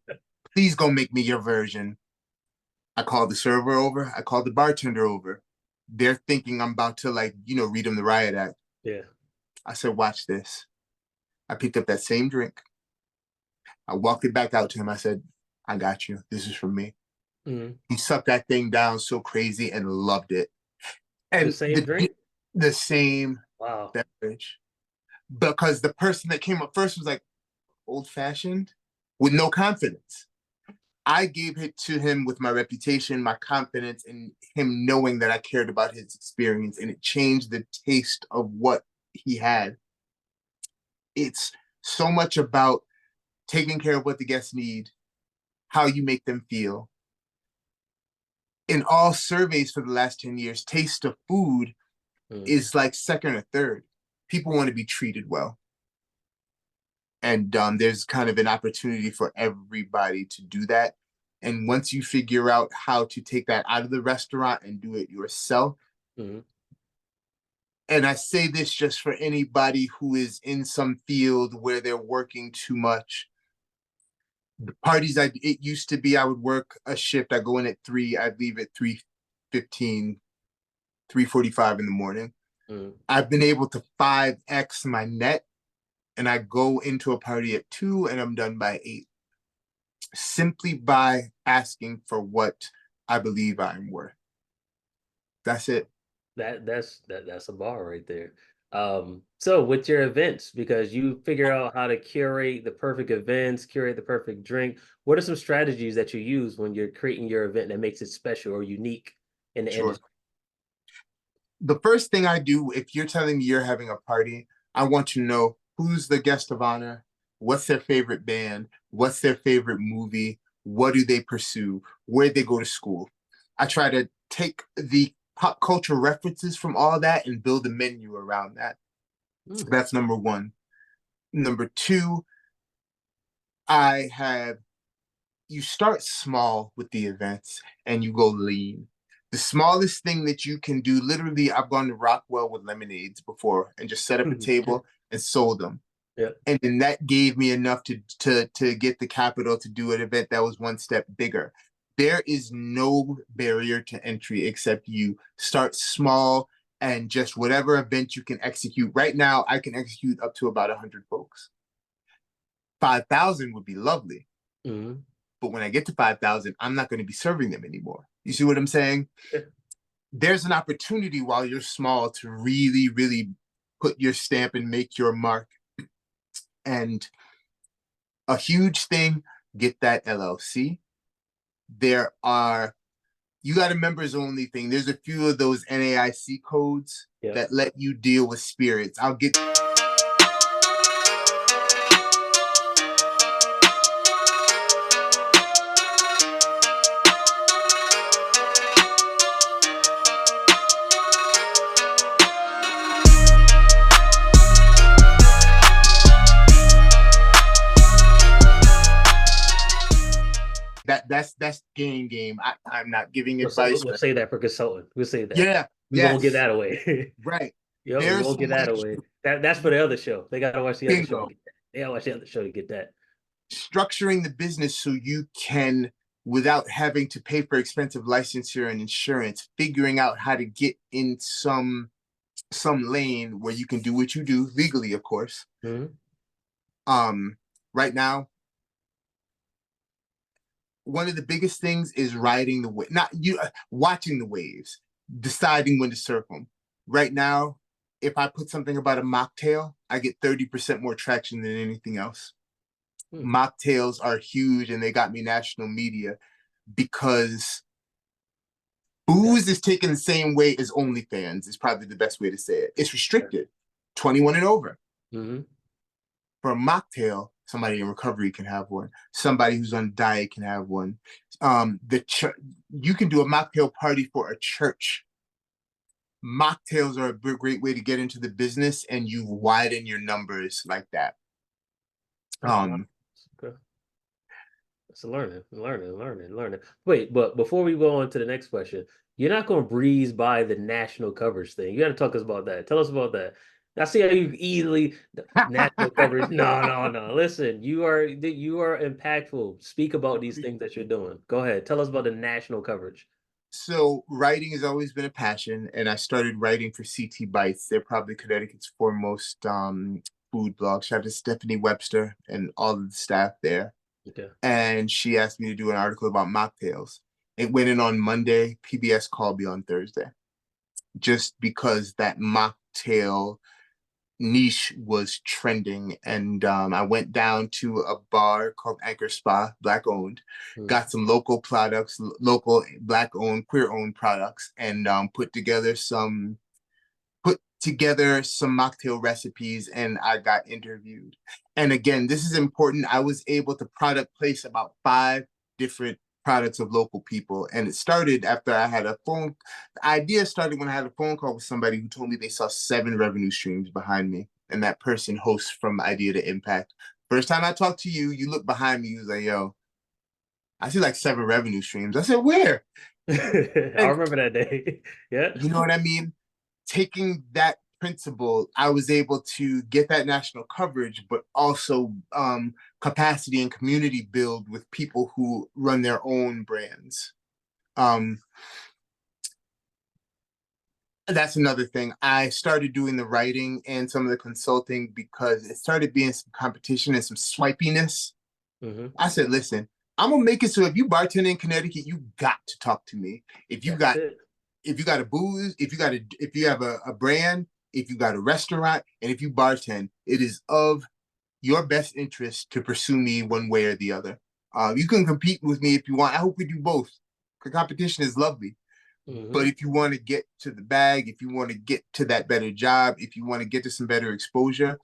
Please go make me your version." I called the server over. I called the bartender over. They're thinking I'm about to, like, read them the riot act. Yeah. I said, "Watch this." I picked up that same drink. I walked it back out to him. I said, "I got you. This is from me." Mhm. He sucked that thing down so crazy and loved it. The And same the drink? the same Wow. beverage. Because the person that came up first was like, old fashioned with no confidence. I gave it to him with my reputation, my confidence, and him knowing that I cared about his experience, and it changed the taste of what he had. It's so much about taking care of what the guests need, how you make them feel. In all surveys for the last 10 years, taste of food Mm. is like second or third. People want to be treated well. And there's kind of an opportunity for everybody to do that. And once you figure out how to take that out of the restaurant and do it yourself, Mhm. and I say this just for anybody who is in some field where they're working too much. The parties, it used to be I would work a shift. I go in at 3, I'd leave at 3:15, 3:45 in the morning. Mm. I've been able to 5x my net, and I go into a party at 2 and I'm done by 8, simply by asking for what I believe I'm worth. That's it. That's a bar right there. So with your events, because you figure out how to curate the perfect events, curate the perfect drink, what are some strategies that you use when you're creating your event that makes it special or unique in the Sure. industry? The first thing I do, if you're telling me you're having a party, I want to know who's the guest of honor, what's their favorite band, what's their favorite movie, what do they pursue, where they go to school. I try to take the pop culture references from all that and build a menu around that. Mm. That's number one. Number two, I have you start small with the events and you go lean. The smallest thing that you can do, literally, I've gone to Rockwell with lemonades before and just set up a table and sold them. Yeah. And then that gave me enough to get the capital to do an event that was one step bigger. There is no barrier to entry except you start small and just whatever event you can execute. Right now, I can execute up to about 100 folks. 5,000 would be lovely. Mm-hmm. But when I get to 5,000, I'm not going to be serving them anymore. You see what I'm saying? There's an opportunity while you're small to really, really put your stamp and make your mark. And a huge thing, get that LLC. You got a members only thing. There's a few of those NAIC codes that let you deal with spirits. I'll get. That's game. I'm not giving advice. We'll say that for consultant. We'll say that. Yeah. We won't give that away. Right. Yep, we won't give that away. That's for the other show. They gotta watch the other show. They gotta watch the other show to get that. Structuring the business so you can, without having to pay for expensive licensure and insurance, figuring out how to get in some lane where you can do what you do legally, of course. Mm-hmm. Right now, one of the biggest things is riding the wave, not you watching the waves, deciding when to surf them. Right now, if I put something about a mocktail, I get 30% more traction than anything else. Mocktails are huge and they got me national media because booze is taken the same way as OnlyFans is probably the best way to say it. It's restricted, 21 and over. Mm-hmm. For a mocktail, somebody in recovery can have one. Somebody who's on diet can have one. You can do a mocktail party for a church. Mocktails are a great way to get into the business, and you widen your numbers like that. Okay. It's learning. Wait, but before we go on to the next question, you're not going to breeze by the national coverage thing. You got to talk us about that. Tell us about that. I see how you easily national coverage. No. Listen, you are impactful. Speak about these things that you're doing. Go ahead. Tell us about the national coverage. So writing has always been a passion, and I started writing for CT Bites. They're probably Connecticut's foremost food blog. Shout out to Stephanie Webster and all of the staff there. Okay. And she asked me to do an article about mocktails. It went in on Monday. PBS called me on Thursday, just because that mocktail niche was trending. And I went down to a bar called Anchor Spa, Black owned, got some local products, local Black owned, queer owned products, and put together some mocktail recipes, and I got interviewed. And again, this is important. I was able to product place about 5 different products of local people. And it started after I had the idea started when I had a phone call with somebody who told me they saw 7 revenue streams behind me. And that person hosts from idea to impact. First time I talked to you, you looked behind me, you was like, yo, I see like 7 revenue streams. I said, where? I remember that day. Yeah. You know what I mean? Taking that principle, I was able to get that national coverage, but also capacity and community build with people who run their own brands. That's another thing. I started doing the writing and some of the consulting because it started being some competition and some swipiness. I said, listen, I'm gonna make it so if you bartend in Connecticut, you got to talk to me. If you got a booze, if you have a brand, if you got a restaurant, and if you bartend, it is of your best interest to pursue me one way or the other. You can compete with me if you want. I hope we do both. The competition is lovely. But if you want to get to the bag, if you want to get to that better job, if you want to get to some better exposure,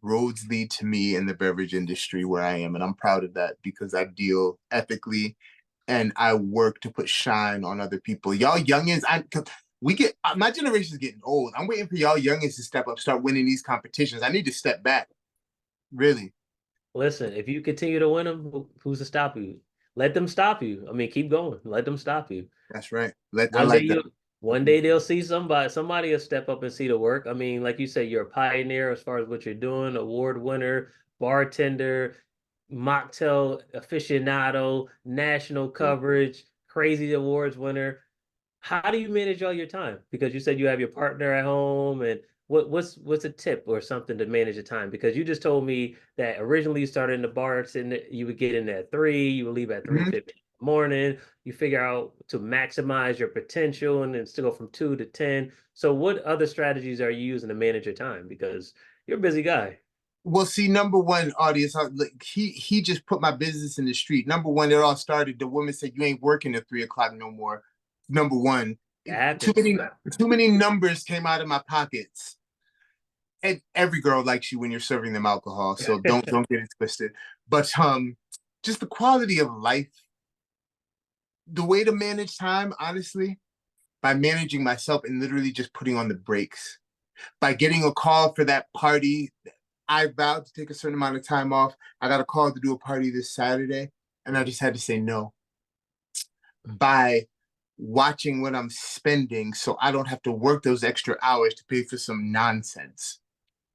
roads lead to me in the beverage industry where I am. And I'm proud of that because I deal ethically and I work to put shine on other people. Y'all youngins, my generation is getting old. I'm waiting for y'all youngins to step up, start winning these competitions. I need to step back. Really. Listen, if you continue to win them, who's to stop you? Let them stop you. I mean, keep going. Let them stop you. That's right. One day they'll see somebody will step up and see the work. I mean, like you said, you're a pioneer as far as what you're doing, award winner, bartender, mocktail aficionado, national coverage, crazy awards winner. How do you manage all your time? Because you said you have your partner at home and what's a tip or something to manage the time? Because you just told me that originally you started in the bar, and you would get in at 3, you would leave at Mhm. 3:50 in the morning. You figure out to maximize your potential and then still go from 2 to 10. So what other strategies are you using to manage your time? Because you're a busy guy. Well, see, number one, audience, like, he just put my business in the street. Number one, it all started. The woman said, "You ain't working at 3 o'clock no more." Number one, That too happens. many too many numbers came out of my pockets. And every girl likes you when you're serving them alcohol, so don't get it twisted. But just the quality of life, the way to manage time, honestly, by managing myself and literally just putting on the brakes. By getting a call for that party, I vowed to take a certain amount of time off. I got a call to do a party this Saturday, and I just had to say no. By watching what I'm spending so I don't have to work those extra hours to pay for some nonsense.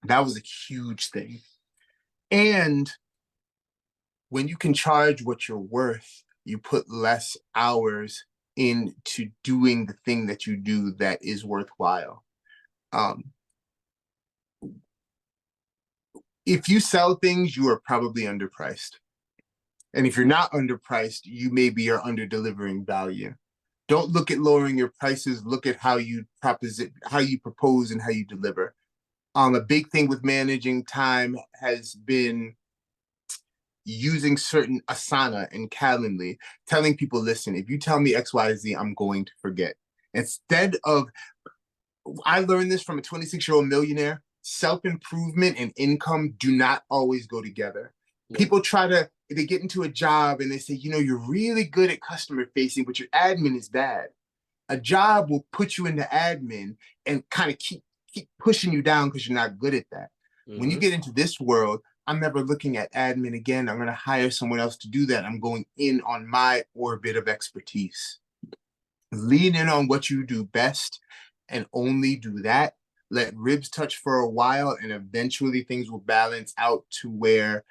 That was a huge thing. And when you can charge what you're worth, you put less hours into doing the thing that you do that is worthwhile. Um, if you sell things, you are probably underpriced. And if you're not underpriced, you maybe are under delivering value. Don't look at lowering your prices. Look at how you propose and how you deliver. A big thing with managing time has been using certain Asana and Calendly, telling people, listen, if you tell me XYZ, I'm going to forget. Instead of, I learned this from a 26-year-old millionaire, self-improvement and income do not always go together. Nope. People they get into a job and they say, you're really good at customer facing, but your admin is bad. A job will put you into admin and kind of keep pushing you down because you're not good at that. When you Mm-hmm. get into this world, I'm never looking at admin again. I'm going to hire someone else to do that. I'm going in on my orbit of expertise. Lean in on what you do best and only do that. Let ribs touch for a while, and eventually things will balance out to where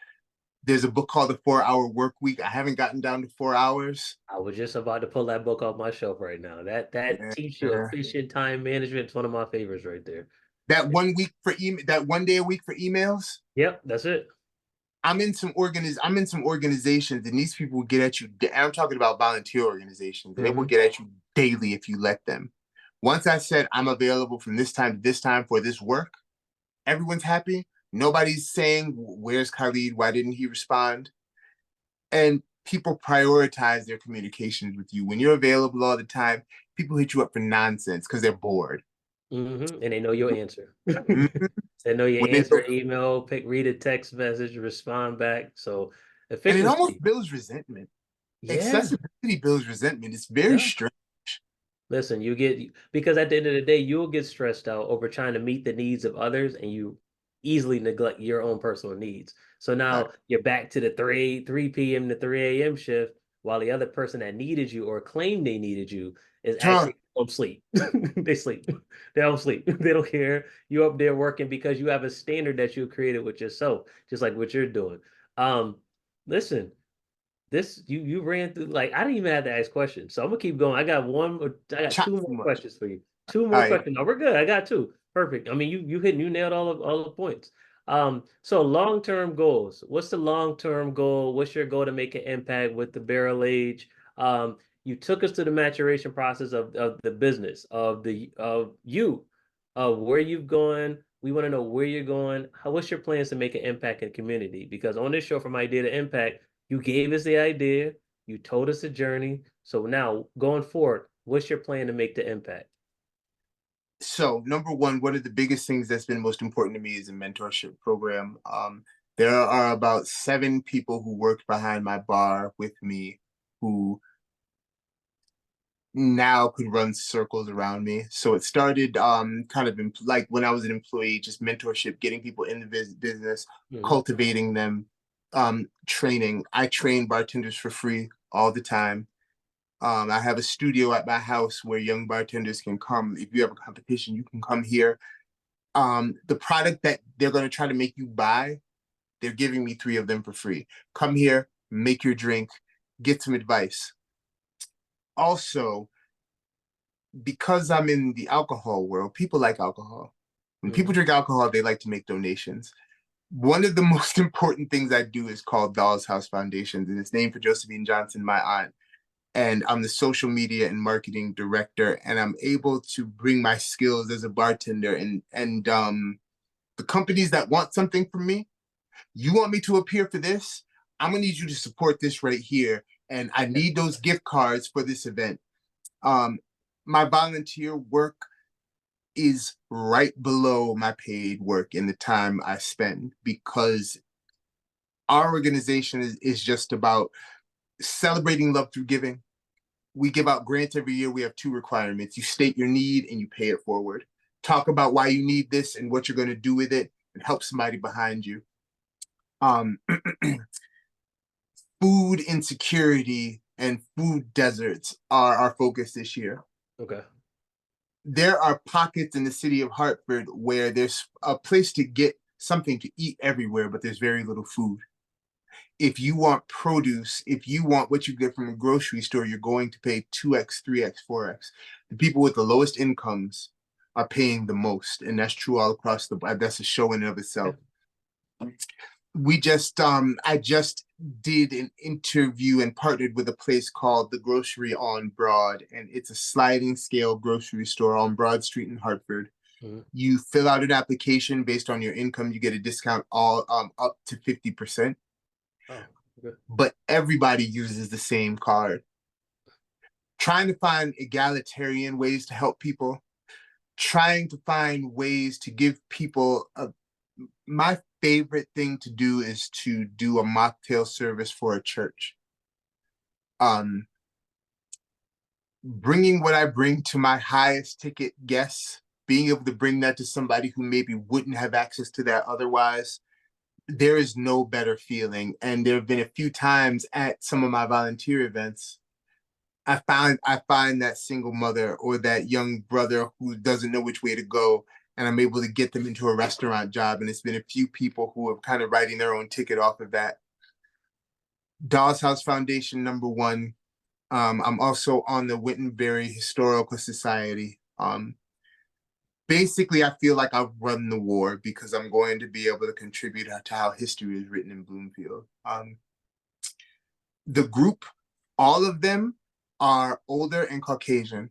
there's a book called The 4 Hour Work Week. I haven't gotten down to 4 hours. I was just about to pull that book off my shelf right now. That teaches you Yeah. efficient time management. It's one of my favorites right there. That 1 day a week for emails. Yep, that's it. I'm in some organizations, and these people will get at you. I'm talking about volunteer organizations, and they will Mm-hmm. get at you daily if you let them. Once I said I'm available from this time to this time for this work, everyone's happy. Nobody's saying, "Where's Khalid? Why didn't he respond?" And people prioritize their communications with you. When you're available all the time, people hit you up for nonsense because they're bored. Mm-hmm. And they know your answer. Mhm. They know your When they answer, email, read a text message, respond back. So And it almost efficiency. builds resentment. Yeah. Accessibility builds resentment. It's very Yeah. strange. Listen, because at the end of the day, you'll get stressed out over trying to meet the needs of others and you easily neglect your own personal needs. So now you're back to the 3 p.m. to 3 a.m. shift while the other person that needed you or claimed they needed you is John, actually home sleep. They sleep. They don't sleep. They don't care. You're up there working because you have a standard that you created with yourself, just like what you're doing. Um, listen, this you ran through like I didn't even have to ask questions. So I'm gonna keep going. I got chat two too more much. questions for you. Two All more right. questions. No, we're good. I got two. Perfect. I mean, you nailed all the points. So long-term goals. What's the long-term goal? What's your goal to make an impact with the barrel age? You took us to the maturation process of the business, of you, of where you've gone. We want to know where you're going. What's your plans to make an impact in the community? Because on this show, from idea to impact, you gave us the idea, you told us the journey. So now going forward, what's your plan to make the impact? So, number one, one of the biggest things that's been most important to me is a mentorship program. There are about 7 people who worked behind my bar with me who now could run circles around me. So it started kind of like when I was an employee, just mentorship, getting people in the business, Mhm. cultivating them, training. I train bartenders for free all the time. I have a studio at my house where young bartenders can come. If you have a competition, you can come here. The product that they're going to try to make you buy, they're giving me 3 of them for free. Come here, make your drink, get some advice. Also, because I'm in the alcohol world, people like alcohol. When people drink alcohol, they like to make donations. One of the most important things I do is called Doll's House Foundations, and it's named for Josephine Johnson, my aunt. And I'm the social media and marketing director, and I'm able to bring my skills as a bartender and the companies that want something from me. You want me to appear for this? I'm gonna need you to support this right here, and I need those gift cards for this event. My volunteer work is right below my paid work in the time I spend, because our organization is just about celebrating love through giving. We give out grants every year. We have 2 requirements. You state your need and you pay it forward. Talk about why you need this and what you're going to do with it, and help somebody behind you. Food insecurity and food deserts are our focus this year. Okay. There are pockets in the city of Hartford where there's a place to get something to eat everywhere, but there's very little food. If you want produce, if you want what you get from a grocery store, you're going to pay 2x, 3x, 4x. The people with the lowest incomes are paying the most, and that's true all across the board. That's a show in and of itself. I just did an interview and partnered with a place called The Grocery on Broad, and it's a sliding scale grocery store on Broad Street in Hartford. You fill out an application based on your income, you get a discount all up to 50%. Oh, good. But everybody uses the same card. Trying to find egalitarian ways to help people, trying to find ways to give people my favorite thing to do is to do a mocktail service for a church. Bringing what I bring to my highest ticket guests, being able to bring that to somebody who maybe wouldn't have access to that otherwise, there is no better feeling. And there have been a few times at some of my volunteer events, I find that single mother or that young brother who doesn't know which way to go, and I'm able to get them into a restaurant job. And it's been a few people who are kind of writing their own ticket off of that. Doll's House Foundation, #1. I'm also on the Wittenberry Historical Society. Basically, I feel like I've run the war because I'm going to be able to contribute to how history is written in Bloomfield. The group, all of them are older and Caucasian,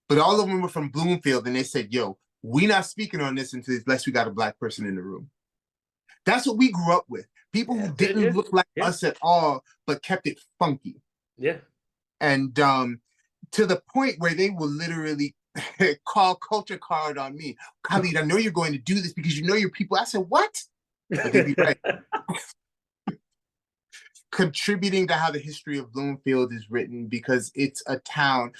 but all of them were from Bloomfield, and they said, yo, we're not speaking on this unless we got a Black person in the room. That's what we grew up with. People who didn't look like us at all, but kept it funky. Yeah. And to the point where they will literally call culture card on me. Khalid, I know you're going to do this because you know your people. I said, what? But they'd be right. Contributing to how the history of Bloomfield is written, because it's a town.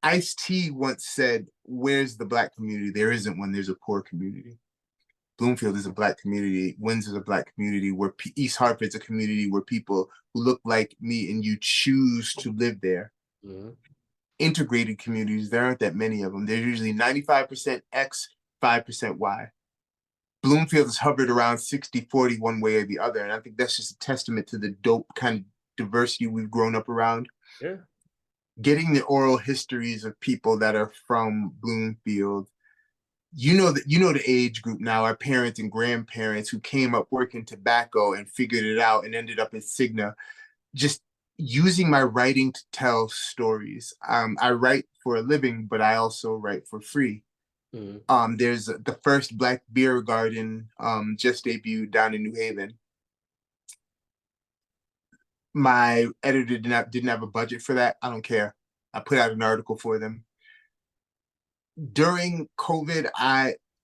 Ice-T once said, where's the Black community? There isn't one, there's a poor community. Bloomfield is a Black community. Windsor's a Black community. Where East Hartford's a community where people who look like me and you choose to live there. Integrated communities, there aren't that many of them. They're usually 95% X, 5% Y. Bloomfield has hovered around 60-40 one way or the other. And I think that's just a testament to the dope kind of diversity we've grown up around. Yeah. Getting the oral histories of people that are from Bloomfield. You know the age group now, our parents and grandparents who came up working tobacco and figured it out and ended up at Cigna. Just using my writing to tell stories. I write for a living, but I also write for free. There's the first Black beer garden just debuted down in New Haven. My editor didn't have a budget for that. I don't care. I put out an article for them. During COVID,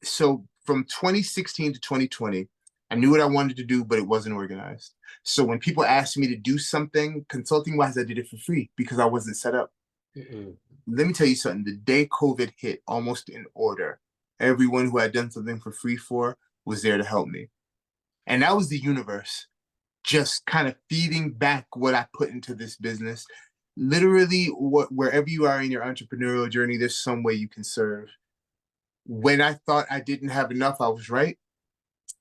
so from 2016 to 2020, I knew what I wanted to do, but it wasn't organized. So when people asked me to do something consulting wise, I did it for free because I wasn't set up. Let me tell you something. The day COVID hit, almost in order, everyone who I'd done something for free for was there to help me. And that was the universe just kind of feeding back what I put into this business. Literally, wherever you are in your entrepreneurial journey, there's some way you can serve. When I thought I didn't have enough, I was right.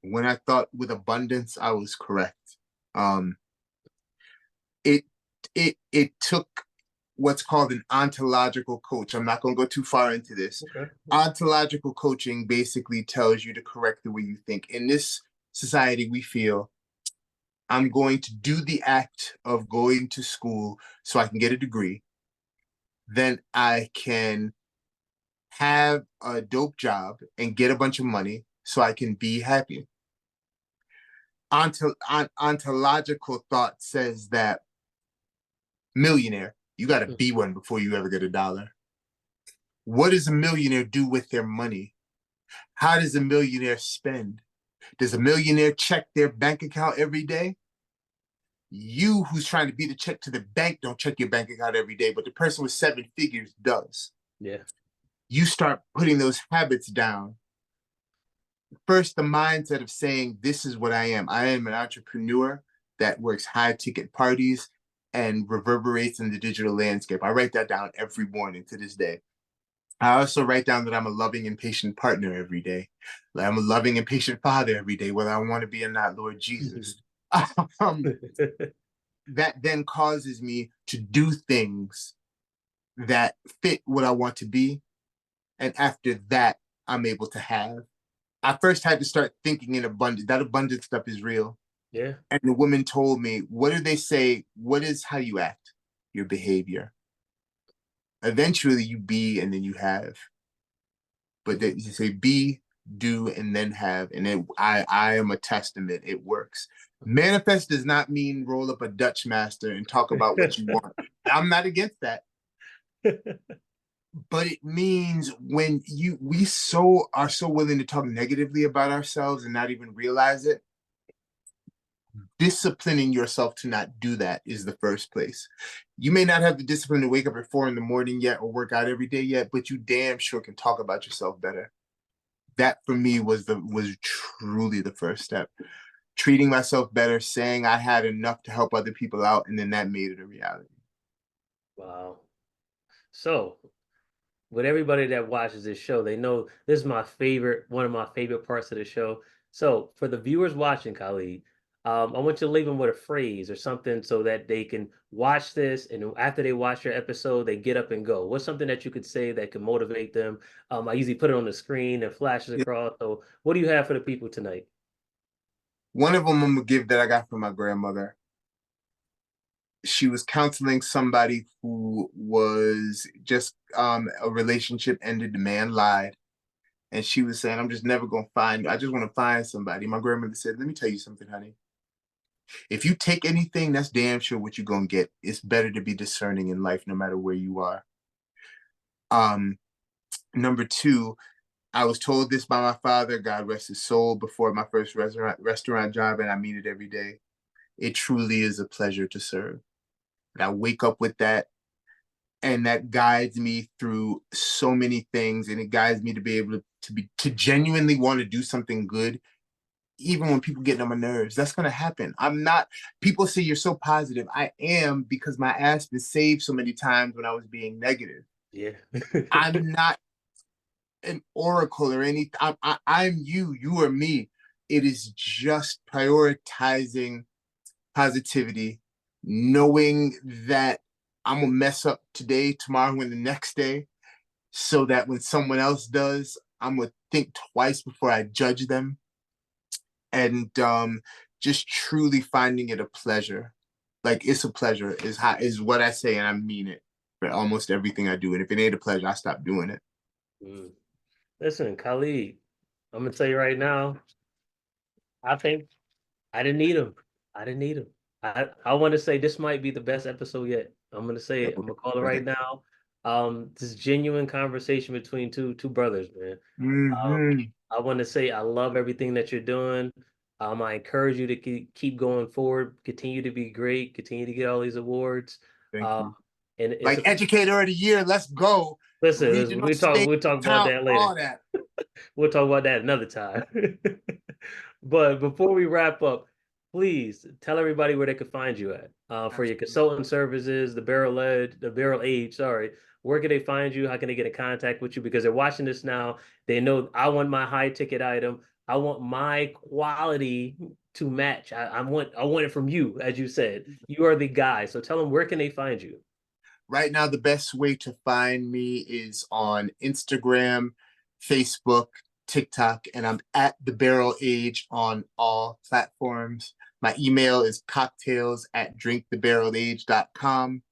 When I thought with abundance, I was correct. It took what's called an ontological coach. I'm not going to go too far into this. Okay. Ontological coaching basically tells you to correct the way you think. In this society, we feel I'm going to do the act of going to school so I can get a degree. Then I can have a dope job and get a bunch of money so I can be happy. Ontological thought says that millionaire, you got to be one before you ever get $1. What does a millionaire do with their money? How does a millionaire spend? Does a millionaire check their bank account every day? You who's trying to beat a check to the bank don't check your bank account every day, but the person with 7 figures does. Yeah. You start putting those habits down. First, the mindset of saying, this is what I am. I am an entrepreneur that works high ticket parties and reverberates in the digital landscape. I write that down every morning to this day. I also write down that I'm a loving and patient partner every day. I'm a loving and patient father every day, whether I want to be or not, Lord Jesus. That then causes me to do things that fit what I want to be. And after that, I'm able to have. I first had to start thinking in abundance. That abundance stuff is real. Yeah. And the woman told me, what do they say? What is how you act? Your behavior. Eventually you be and then you have. But you say be, do, and then have. And I am a testament. It works. Manifest does not mean roll up a Dutch master and talk about what you want. I'm not against that. But it means when we are so willing to talk negatively about ourselves and not even realize it, disciplining yourself to not do that is the first place. You may not have the discipline to wake up at 4 a.m. yet or work out every day yet, but you damn sure can talk about yourself better. That for me was truly the first step. Treating myself better, saying I had enough to help other people out, and then that made it a reality. Wow. So with everybody that watches this show, they know this is one of my favorite parts of the show. So for the viewers watching, Khalid, I want you to leave them with a phrase or something so that they can watch this, and after they watch your episode, they get up and go. What's something that you could say that can motivate them? I usually put it on the screen and flashes across. So what do you have for the people tonight? One of them I'm gonna give that I got from my grandmother. She was counseling somebody who was just a relationship ended, the man lied. And she was saying, I'm just never gonna I just want to find somebody. My grandmother said, let me tell you something, honey. If you take anything, that's damn sure what you're gonna get. It's better to be discerning in life no matter where you are. Number two, I was told this by my father, God rest his soul, before my first restaurant job, and I mean it every day. It truly is a pleasure to serve. And I wake up with that, and that guides me through so many things, and it guides me to be able to genuinely want to do something good, even when people get on my nerves. That's gonna happen. I'm not. People say you're so positive. I am, because my ass been saved so many times when I was being negative. Yeah. I'm not an oracle or anything. I'm you. You are me. It is just prioritizing positivity, knowing that I'm gonna mess up today, tomorrow, and the next day, so that when someone else does, I'm gonna think twice before I judge them, and just truly finding it a pleasure. Like, it's a pleasure is what I say, and I mean it for almost everything I do. And if it ain't a pleasure, I stop doing it. Listen, Khalid, I'm gonna tell you right now, I think I didn't need him. I didn't need him. I want to say this might be the best episode yet. I'm gonna say it. I'm gonna call it right now. This genuine conversation between two brothers, man. I want to say I love everything that you're doing. I encourage you to keep going forward, continue to be great, continue to get all these awards. Thank you. And it's Like Educator of the Year, let's go. listen, we'll talk about that later. All that. We'll talk about that another time. But before we wrap up, please tell everybody where they can find you at for your consulting services, the barrel age. Sorry, where can they find you? How can they get in contact with you? Because they're watching this now, they know I want my high ticket item. I want my quality to match. I want it from you, as you said. You are the guy. So tell them, where can they find you? Right now, the best way to find me is on Instagram, Facebook, TikTok, and I'm at the Barrel Age on all platforms. My email is cocktails@drinkthebarrelage.com.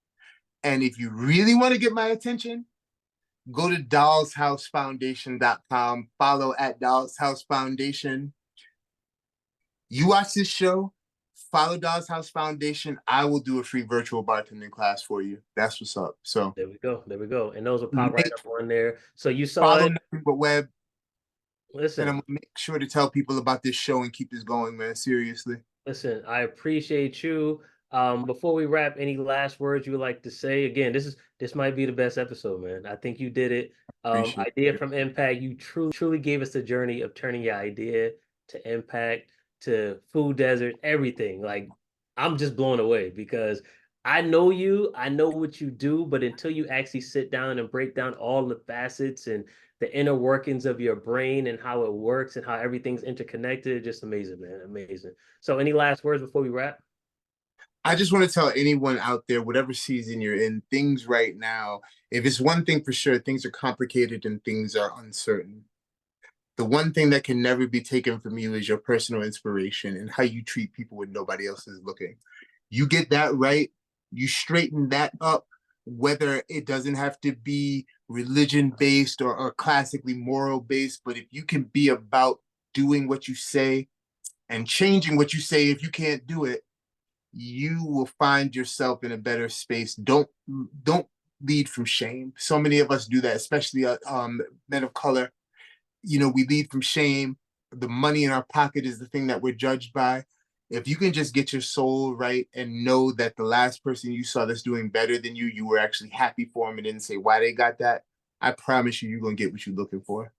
And if you really want to get my attention, go to dollsHouseFoundation.com, follow at Dolls House Foundation. You watch this show, follow Dolls House Foundation. I will do a free virtual bartending class for you. That's what's up. So There we go. There we go. And those will pop right up on there. So you saw follow it. nothing but web. And I'm Listen, gonna make sure to tell people about this show and keep this going, man. Seriously. listen, I appreciate you. Before we wrap, any last words you would like to say? Again, this might be the best episode, man. I think you did it. Appreciate Idea it. from impact. You truly gave us the journey of turning your idea to impact to food desert, everything. Like I'm just blown away because I know you, I know what you do, but until you actually sit down and break down all the facets and the inner workings of your brain and how it works and how everything's interconnected, just amazing, man. Amazing. So any last words before we wrap? I just want to tell anyone out there, whatever season you're in, things right now, if it's one thing for sure, things are complicated and things are uncertain. The one thing that can never be taken from you is your personal inspiration and how you treat people when nobody else is looking. You get that right, you straighten that up, whether it doesn't have to be religion based or classically moral based, but if you can be about doing what you say and changing what you say, if you can't do it, you will find yourself in a better space. Don't lead from shame. So many of us do that, especially men of color. You know, we lead from shame. The money in our pocket is the thing that we're judged by. If you can just get your soul right and know that the last person you saw that's doing better than you were actually happy for them and didn't say why they got that, I promise you're going to get what you're looking for.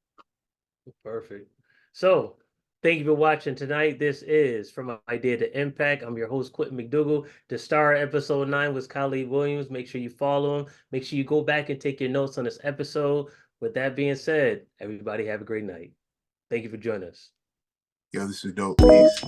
Perfect. So thank you for watching tonight. This is From Idea to Impact. I'm your host, Quentin McDougald. The star episode 9 was Khalid Williams. Make sure you follow him. Make sure you go back and take your notes on this episode. With that being said, everybody have a great night. Thank you for joining us. Yo, this is dope. Peace.